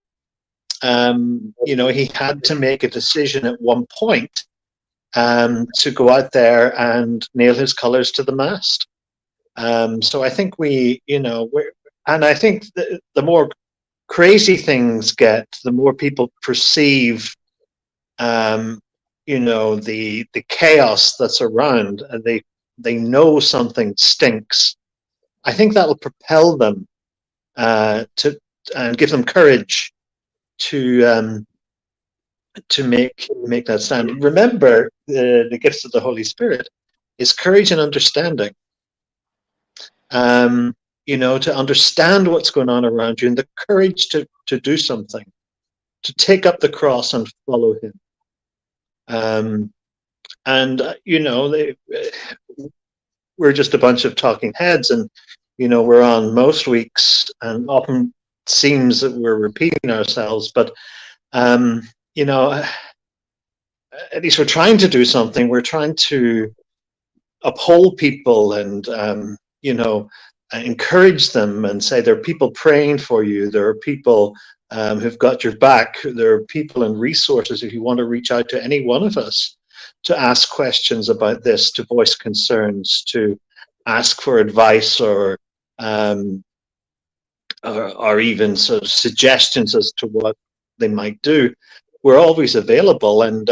S4: He had to make a decision at one point to go out there and nail his colors to the mast. So I think I think the more crazy things get, the more people perceive the chaos that's around, and they know something stinks, I think that will propel them to and give them courage to make that stand. Remember, the gifts of the Holy Spirit is courage and understanding. To understand what's going on around you, and the courage to do something, to take up the cross and follow Him. We're just a bunch of talking heads, and we're on most weeks, and often seems that we're repeating ourselves, but at least we're trying to do something. We're trying to uphold people and encourage them and say there are people praying for you. There are people who've got your back. There are people and resources if you want to reach out to any one of us to ask questions about this, to voice concerns, to ask for advice or even sort of suggestions as to what they might do. We're always available, and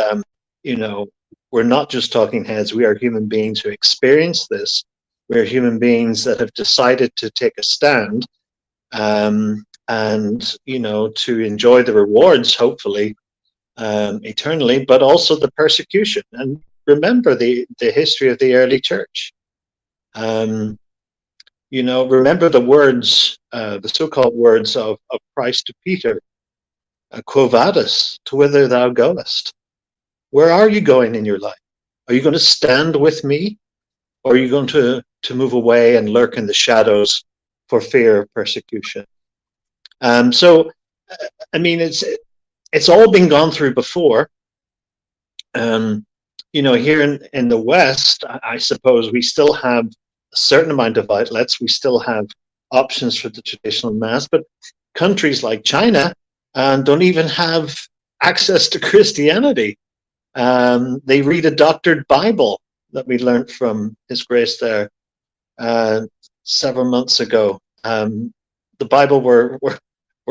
S4: we're not just talking heads. We are human beings who experience this. We're human beings that have decided to take a stand, and to enjoy the rewards, hopefully, eternally, but also the persecution. And remember the history of the early church. Remember the words, the so-called words of Christ to Peter, Quo vadis, to whither thou goest? Where are you going in your life? Are you going to stand with me, or are you going to move away and lurk in the shadows for fear of persecution? It's all been gone through before. Here in the West, I suppose we still have a certain amount of outlets. We still have options for the traditional Mass, but countries like China don't even have access to Christianity. They read a doctored Bible that we learned from His Grace there several months ago. The Bible where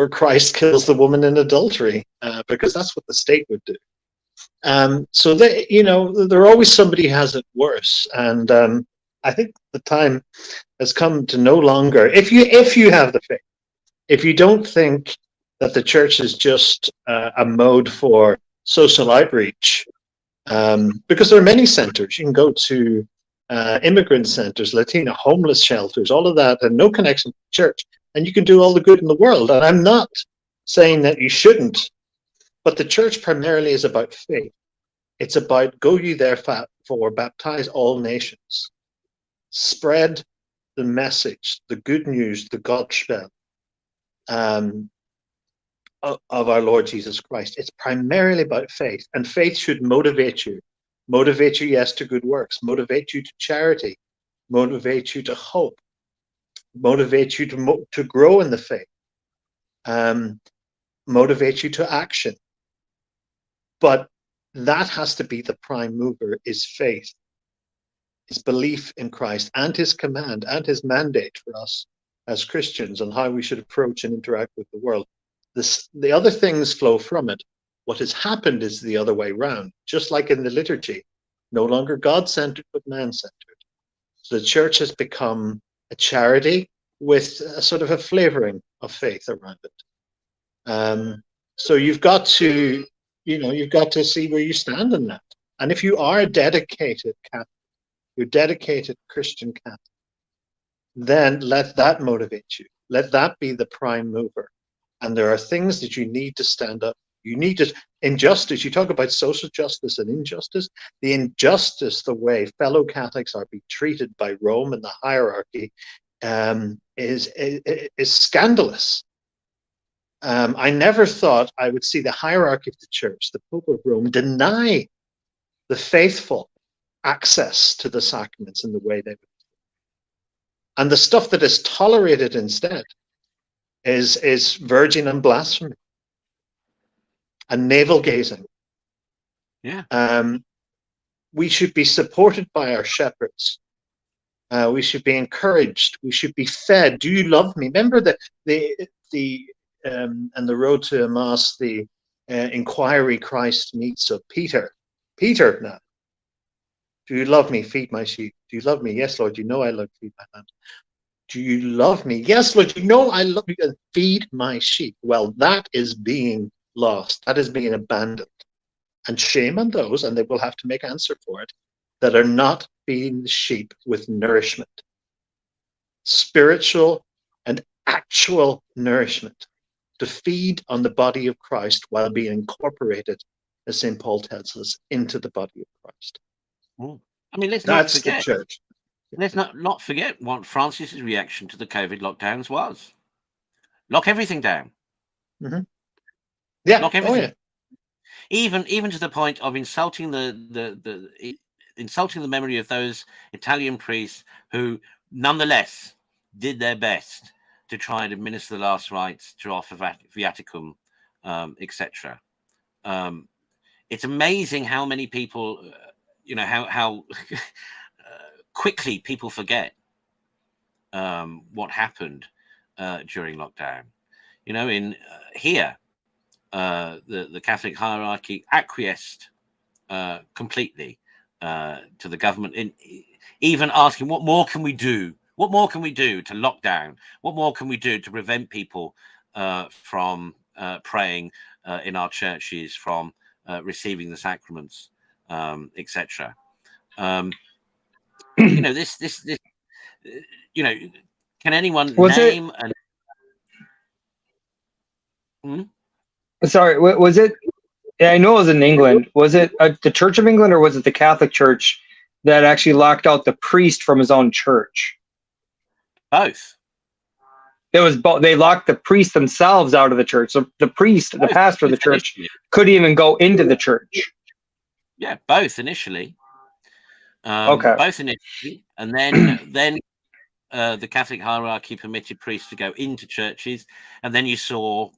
S4: Christ kills the woman in adultery, because that's what the state would do. So there always somebody who has it worse, and I think the time has come to no longer. If you have the faith, if you don't think that the church is just a mode for social outreach, because there are many centers. You can go to immigrant centers, Latino homeless shelters, all of that, and no connection to the church, and you can do all the good in the world. And I'm not saying that you shouldn't, but the church primarily is about faith. It's about go ye therefore, baptize all nations, spread the message, the good news, the Gospel of our Lord Jesus Christ. It's primarily about faith, and faith should motivate you. Motivate you, yes, to good works. Motivate you to charity. Motivate you to hope. Motivate you to grow in the faith. Motivate you to action. But that has to be the prime mover, is faith. His belief in Christ and His command and His mandate for us as Christians on how we should approach and interact with the world. The other things flow from it. What has happened is the other way round, just like in the liturgy, no longer God-centered, but man-centered. So the church has become a charity with a sort of a flavoring of faith around it. So you've got to see where you stand in that. And if you are a dedicated Catholic, you're dedicated Christian Catholic, then let that motivate you. Let that be the prime mover. And there are things that you need to stand up. You need to, injustice, you talk about social justice and injustice. The injustice, the way fellow Catholics are being treated by Rome and the hierarchy is scandalous. I never thought I would see the hierarchy of the church, the Pope of Rome, deny the faithful access to the sacraments in the way they would. And the stuff that is tolerated instead is virgin and blasphemy and navel gazing.
S1: Yeah.
S4: We should be supported by our shepherds. We should be encouraged. We should be fed. Do you love me? Remember the and the road to Emmaus, the inquiry Christ meets of Peter. Peter, now, do you love me? Feed my sheep. Do you love me? Yes, Lord, you know I love feed my lamb. Do you love me? Yes, Lord, you know I love you. Feed my sheep. Well, that is being lost. That is being abandoned. And shame on those, and they will have to make answer for it, that are not feeding the sheep with nourishment. Spiritual and actual nourishment. To feed on the body of Christ while being incorporated, as St. Paul tells us, into the body of Christ.
S1: I mean,
S4: That's the church.
S1: Let's not forget what Francis's reaction to the COVID lockdowns was. Lock everything down.
S4: Mm-hmm. Yeah.
S1: Lock everything.
S4: Oh, yeah.
S1: Even to the point of insulting insulting the memory of those Italian priests who, nonetheless, did their best to try and administer the last rites, to offer viaticum, etc. It's amazing how many people, how quickly people forget what happened during lockdown. In here, the Catholic hierarchy acquiesced completely to the government, in even asking, what more can we do? What more can we do to lock down? What more can we do to prevent people from praying in our churches, from receiving the sacraments, etc.? This can anyone name and
S2: Sorry, was it? Yeah, I know it was in England. Was it the Church of England, or was it the Catholic Church that actually locked out the priest from his own church?
S1: Both.
S2: It was both. They locked the priest themselves out of the church. So the priest, the pastor of the church, couldn't even go into the church.
S1: Yeah, both initially.
S2: Okay.
S1: Both initially, and then the Catholic hierarchy permitted priests to go into churches, and then you saw,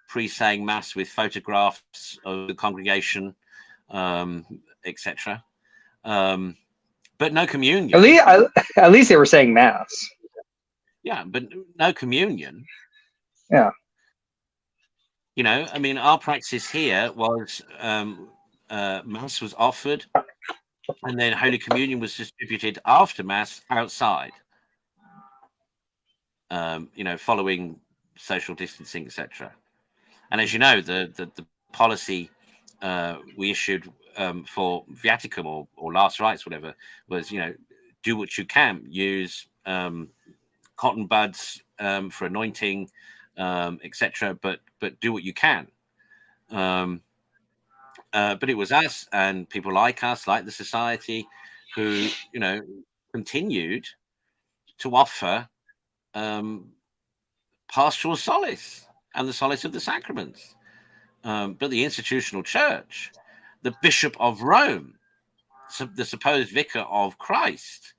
S1: priests saying mass with photographs of the congregation, etc. But no communion.
S2: At least they were saying mass.
S1: Yeah, but no communion.
S2: Yeah.
S1: Our practice here was mass was offered, and then Holy Communion was distributed after mass outside. Following social distancing, etc. And as you know, the policy we issued for viaticum or last rites, whatever, was do what you can, use cotton buds for anointing, etc. But do what you can. But it was us and people like us, like the society, who continued to offer pastoral solace and the solace of the sacraments. But the institutional church, the Bishop of Rome, the supposed vicar of Christ,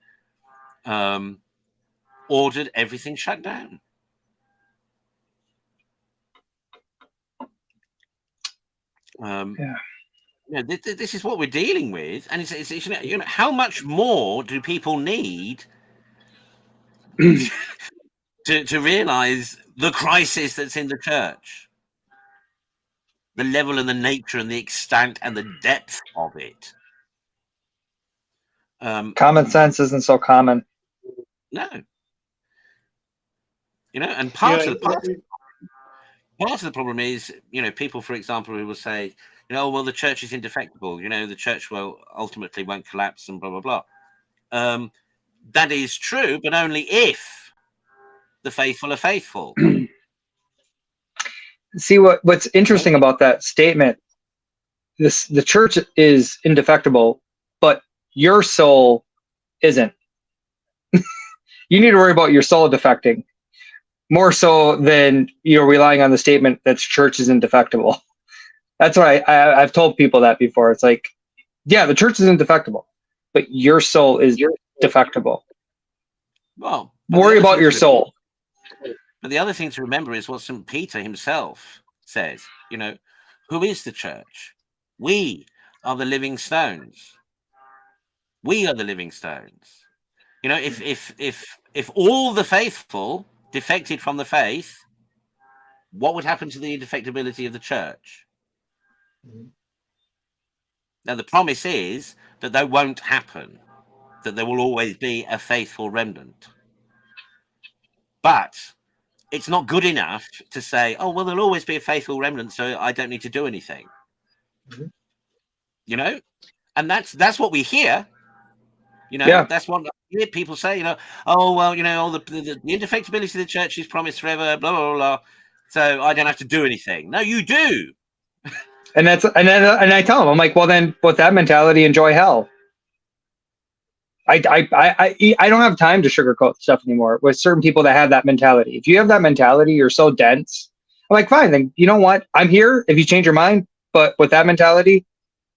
S1: ordered everything shut down. This is what we're dealing with, and it's how much more do people need to realize the crisis that's in the church, the level and the nature and the extent and the depth of it?
S2: Common sense isn't so common.
S1: No. And part of the problem is, people, for example, who will say, well, the church is indefectible. The church ultimately won't collapse and blah, blah, blah. That is true, but only if the faithful are faithful.
S2: See, what's interesting about that statement, the church is indefectible, but your soul isn't. You need to worry about your soul defecting more so than relying on the statement that church is indefectible. That's what I've told people that before. It's like, yeah, the church is indefectible, but your soul is defectible.
S1: Well,
S2: worry about your soul.
S1: But the other thing to remember is what St. Peter himself says. Who is the church? We are the living stones. We are the living stones. If all the faithful defected from the faith, what would happen to the indefectibility of the church? Now, the promise is that that won't happen, that there will always be a faithful remnant. But it's not good enough to say, oh, well, there'll always be a faithful remnant, so I don't need to do anything. You know? And that's what we hear. You know,
S2: Yeah.
S1: that's what I hear people say, you know, oh, well, you know, all the indefectibility of the church is promised forever, blah, blah, blah. So I don't have to do anything. No, you do.
S2: And I tell them, I'm like, well, then with that mentality, enjoy hell. I don't have time to sugarcoat stuff anymore with certain people that have that mentality. If you have that mentality, you're so dense. I'm like, fine, then you know what? I'm here if you change your mind, but with that mentality,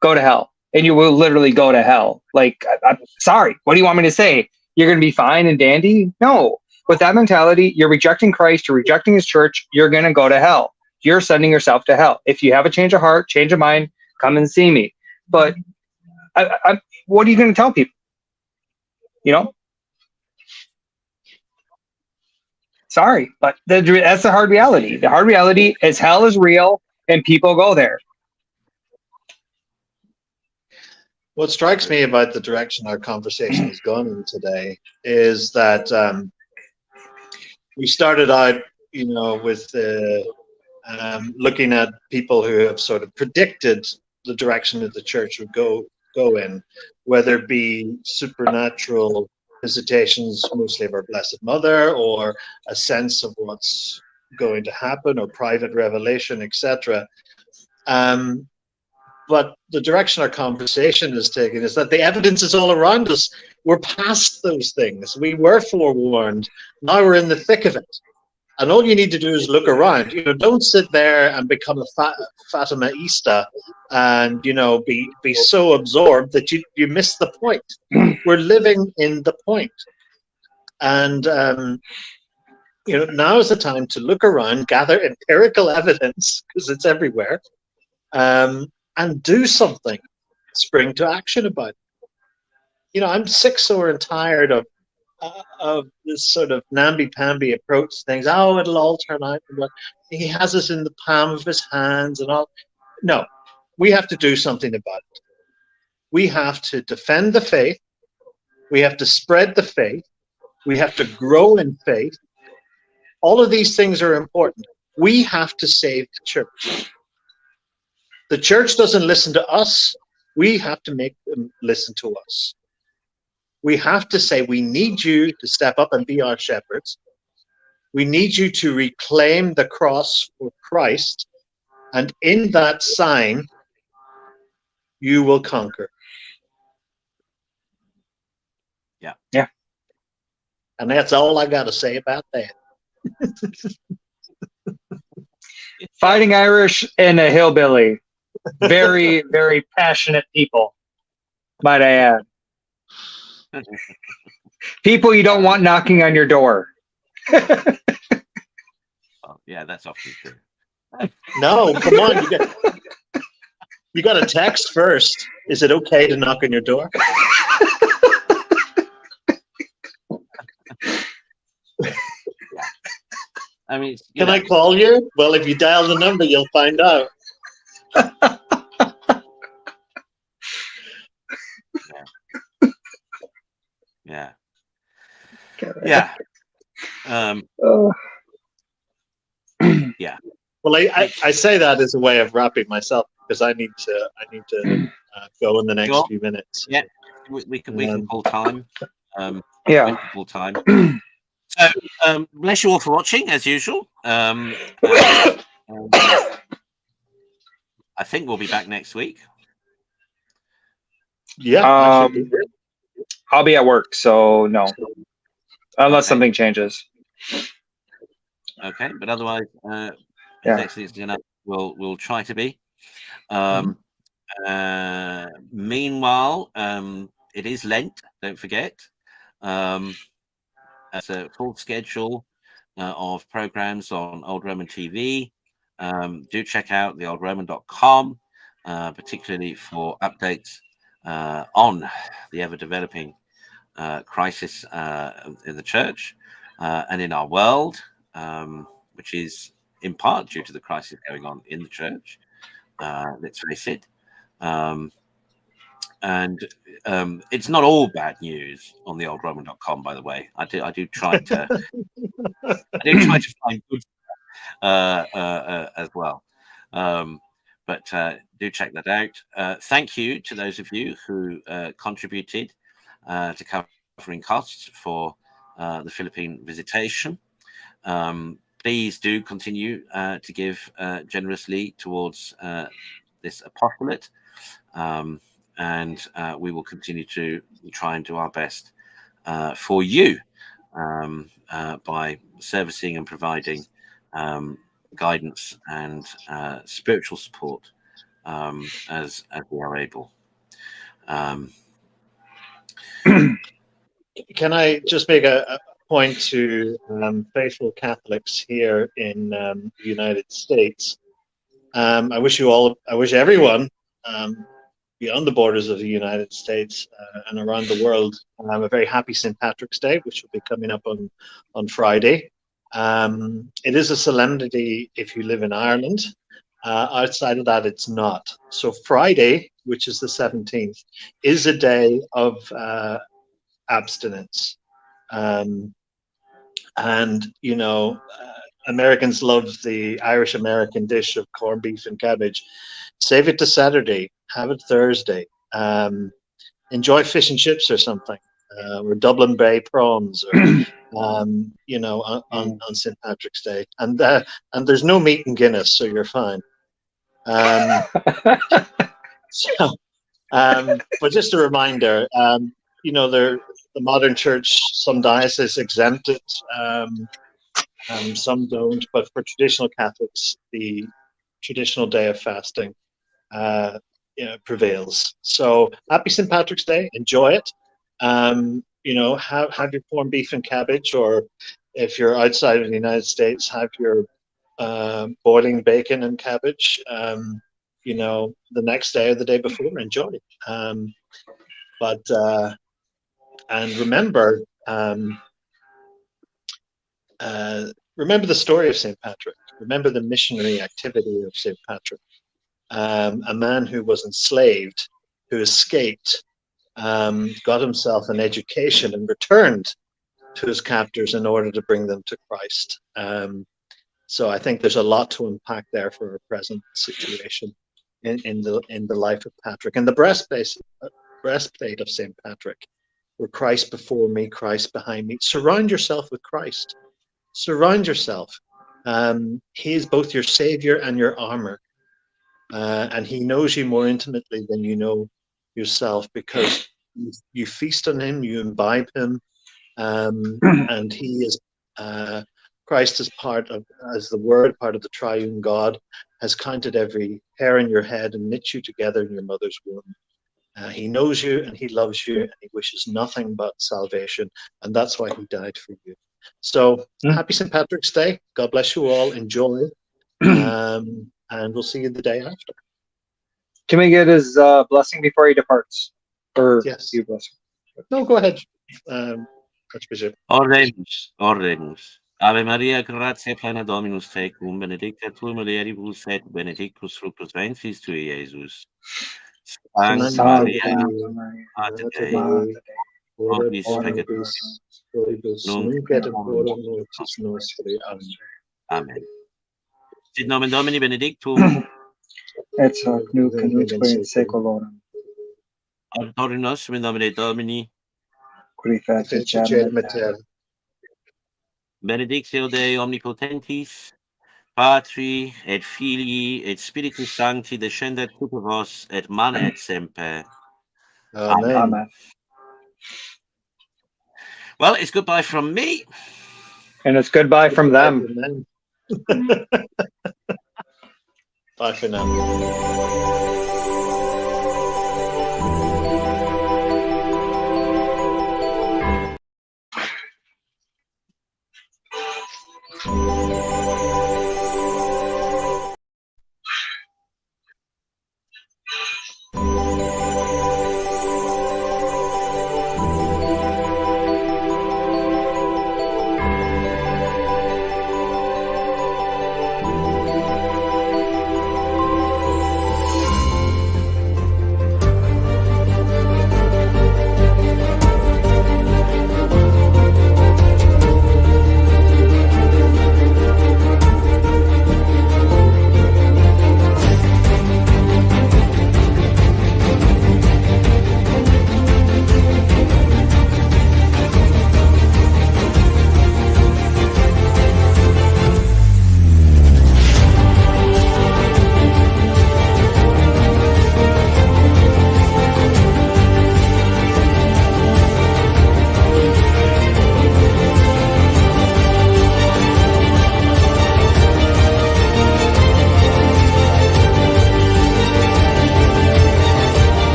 S2: go to hell. And you will literally go to hell. Like, I'm sorry. What do you want me to say? You're going to be fine and dandy? No. With that mentality, you're rejecting Christ, you're rejecting his church, you're going to go to hell. You're sending yourself to hell. If you have a change of heart, change of mind, come and see me. But what are you going to tell people? You know? Sorry, but that's the hard reality. The hard reality is hell is real and people go there.
S4: What strikes me about the direction our conversation has gone in today is that we started out, you know, with looking at people who have sort of predicted the direction that the church would go in, whether it be supernatural visitations, mostly of our Blessed Mother, or a sense of what's going to happen, or private revelation, etc. But the direction our conversation is taking is that the evidence is all around us. We're past those things. We were forewarned. Now we're in the thick of it. And all you need to do is look around. You know, don't sit there and become a Fatimaista and, you know, be so absorbed that you miss the point. We're living in the point. And, you know, now is the time to look around, gather empirical evidence, because it's everywhere, and do something, spring to action about it. You know, I'm sick, sore, and tired of this sort of namby-pamby approach to things. Oh, it'll all turn out. He has us in the palm of his hands and all. No, we have to do something about it. We have to defend the faith. We have to spread the faith. We have to grow in faith. All of these things are important. We have to save the church. The church doesn't listen to us. We have to make them listen to us. We have to say, we need you to step up and be our shepherds. We need you to reclaim the cross for Christ. And in that sign, you will conquer.
S1: Yeah.
S2: Yeah.
S4: And that's all I got to say about that.
S2: Fighting Irish and a hillbilly. Very, very passionate people, might I add. People you don't want knocking on your door.
S1: Oh, yeah, that's often true.
S4: No, come on. You got a text first. Is it okay to knock on your door?
S1: I mean,
S4: Can I call you? Well, if you dial the number, you'll find out.
S1: Yeah. Yeah. Yeah.
S4: Well, I say that as a way of wrapping myself because I need to go in the next few minutes.
S1: Yeah, we can pull time.
S2: Yeah.
S1: Pull time. So, bless you all for watching as usual. I think we'll be back next week.
S4: Yeah.
S2: I'll be at work, so no, unless something changes.
S1: Okay, but otherwise, we'll try to be. Meanwhile, it is Lent. Don't forget. As a full schedule of programs on Old Roman TV. Do check out theoldroman.com, particularly for updates on the ever-developing crisis in the church and in our world, which is in part due to the crisis going on in the church. let's face it. And it's not all bad news on the oldroman.com, by the way. I do try to find good as well. But do check that out. Thank you to those of you who contributed to covering costs for the Philippine visitation. Please do continue to give generously towards this apostolate. And we will continue to try and do our best for you by servicing and providing guidance and spiritual support as we are able.
S4: Can I just make a point to faithful Catholics here in the United States? I wish everyone beyond the borders of the United States and around the world a very happy St. Patrick's Day, which will be coming up on Friday. It is a solemnity if you live in Ireland. Outside of that, it's not. So Friday, which is the 17th, is a day of abstinence. And, you know, Americans love the Irish American dish of corned beef and cabbage. Save it to Saturday. Have it Thursday. Enjoy fish and chips or something, or Dublin Bay prawns, or you know, on St. Patrick's Day. And there's no meat in Guinness, so you're fine. But just a reminder, you know, the modern church, some dioceses exempt it, some don't. But for traditional Catholics, the traditional day of fasting prevails. So happy St. Patrick's Day. Enjoy it. You know, have your corned beef and cabbage, or if you're outside of the United States, have your boiling bacon and cabbage. You know, the next day or the day before, enjoy. And remember, remember the story of St. Patrick. Remember the missionary activity of St. Patrick. A man who was enslaved, who escaped, got himself an education and returned to his captors in order to bring them to Christ. So I think there's a lot to unpack there for our present situation in the life of Patrick. And the breastplate of St. Patrick, where Christ before me, Christ behind me. Surround yourself with Christ. Surround yourself. He is both your savior and your armor. And he knows you more intimately than you know yourself, because you feast on him, you imbibe him, and he is Christ is as the Word, part of the triune God, has counted every hair in your head and knit you together in your mother's womb. He knows you and he loves you and he wishes nothing but salvation, and that's why he died for you. So happy St. Patrick's Day. God bless you all. Enjoy. And we'll see you the day after.
S2: Can we get his blessing before he departs? Or
S4: yes.
S2: You blessing?
S4: No, go ahead, Archbishop.
S1: Oremus. Ave Maria, gratia plena Dominus tecum, benedicta tu mulieribus et benedictus fructus ventris tui, Iesus. Sancta Maria, Mater Dei, oris peccatoribus, nunc et in hora mortis nostri. Amen. Sit nomen Domini benedictum.
S2: Et hoc nunc et usque in saeculorum.
S1: Adore nos in nomine Domini.
S2: Qui fecit caelum et terra.
S1: Benedictio Dei omnipotentis, Patri et Filii et Spiritus Sancti descendet super vos et mana et semper.
S4: Amen.
S2: Amen.
S1: Well, it's goodbye from me.
S2: And it's goodbye from them.
S4: Bye for now.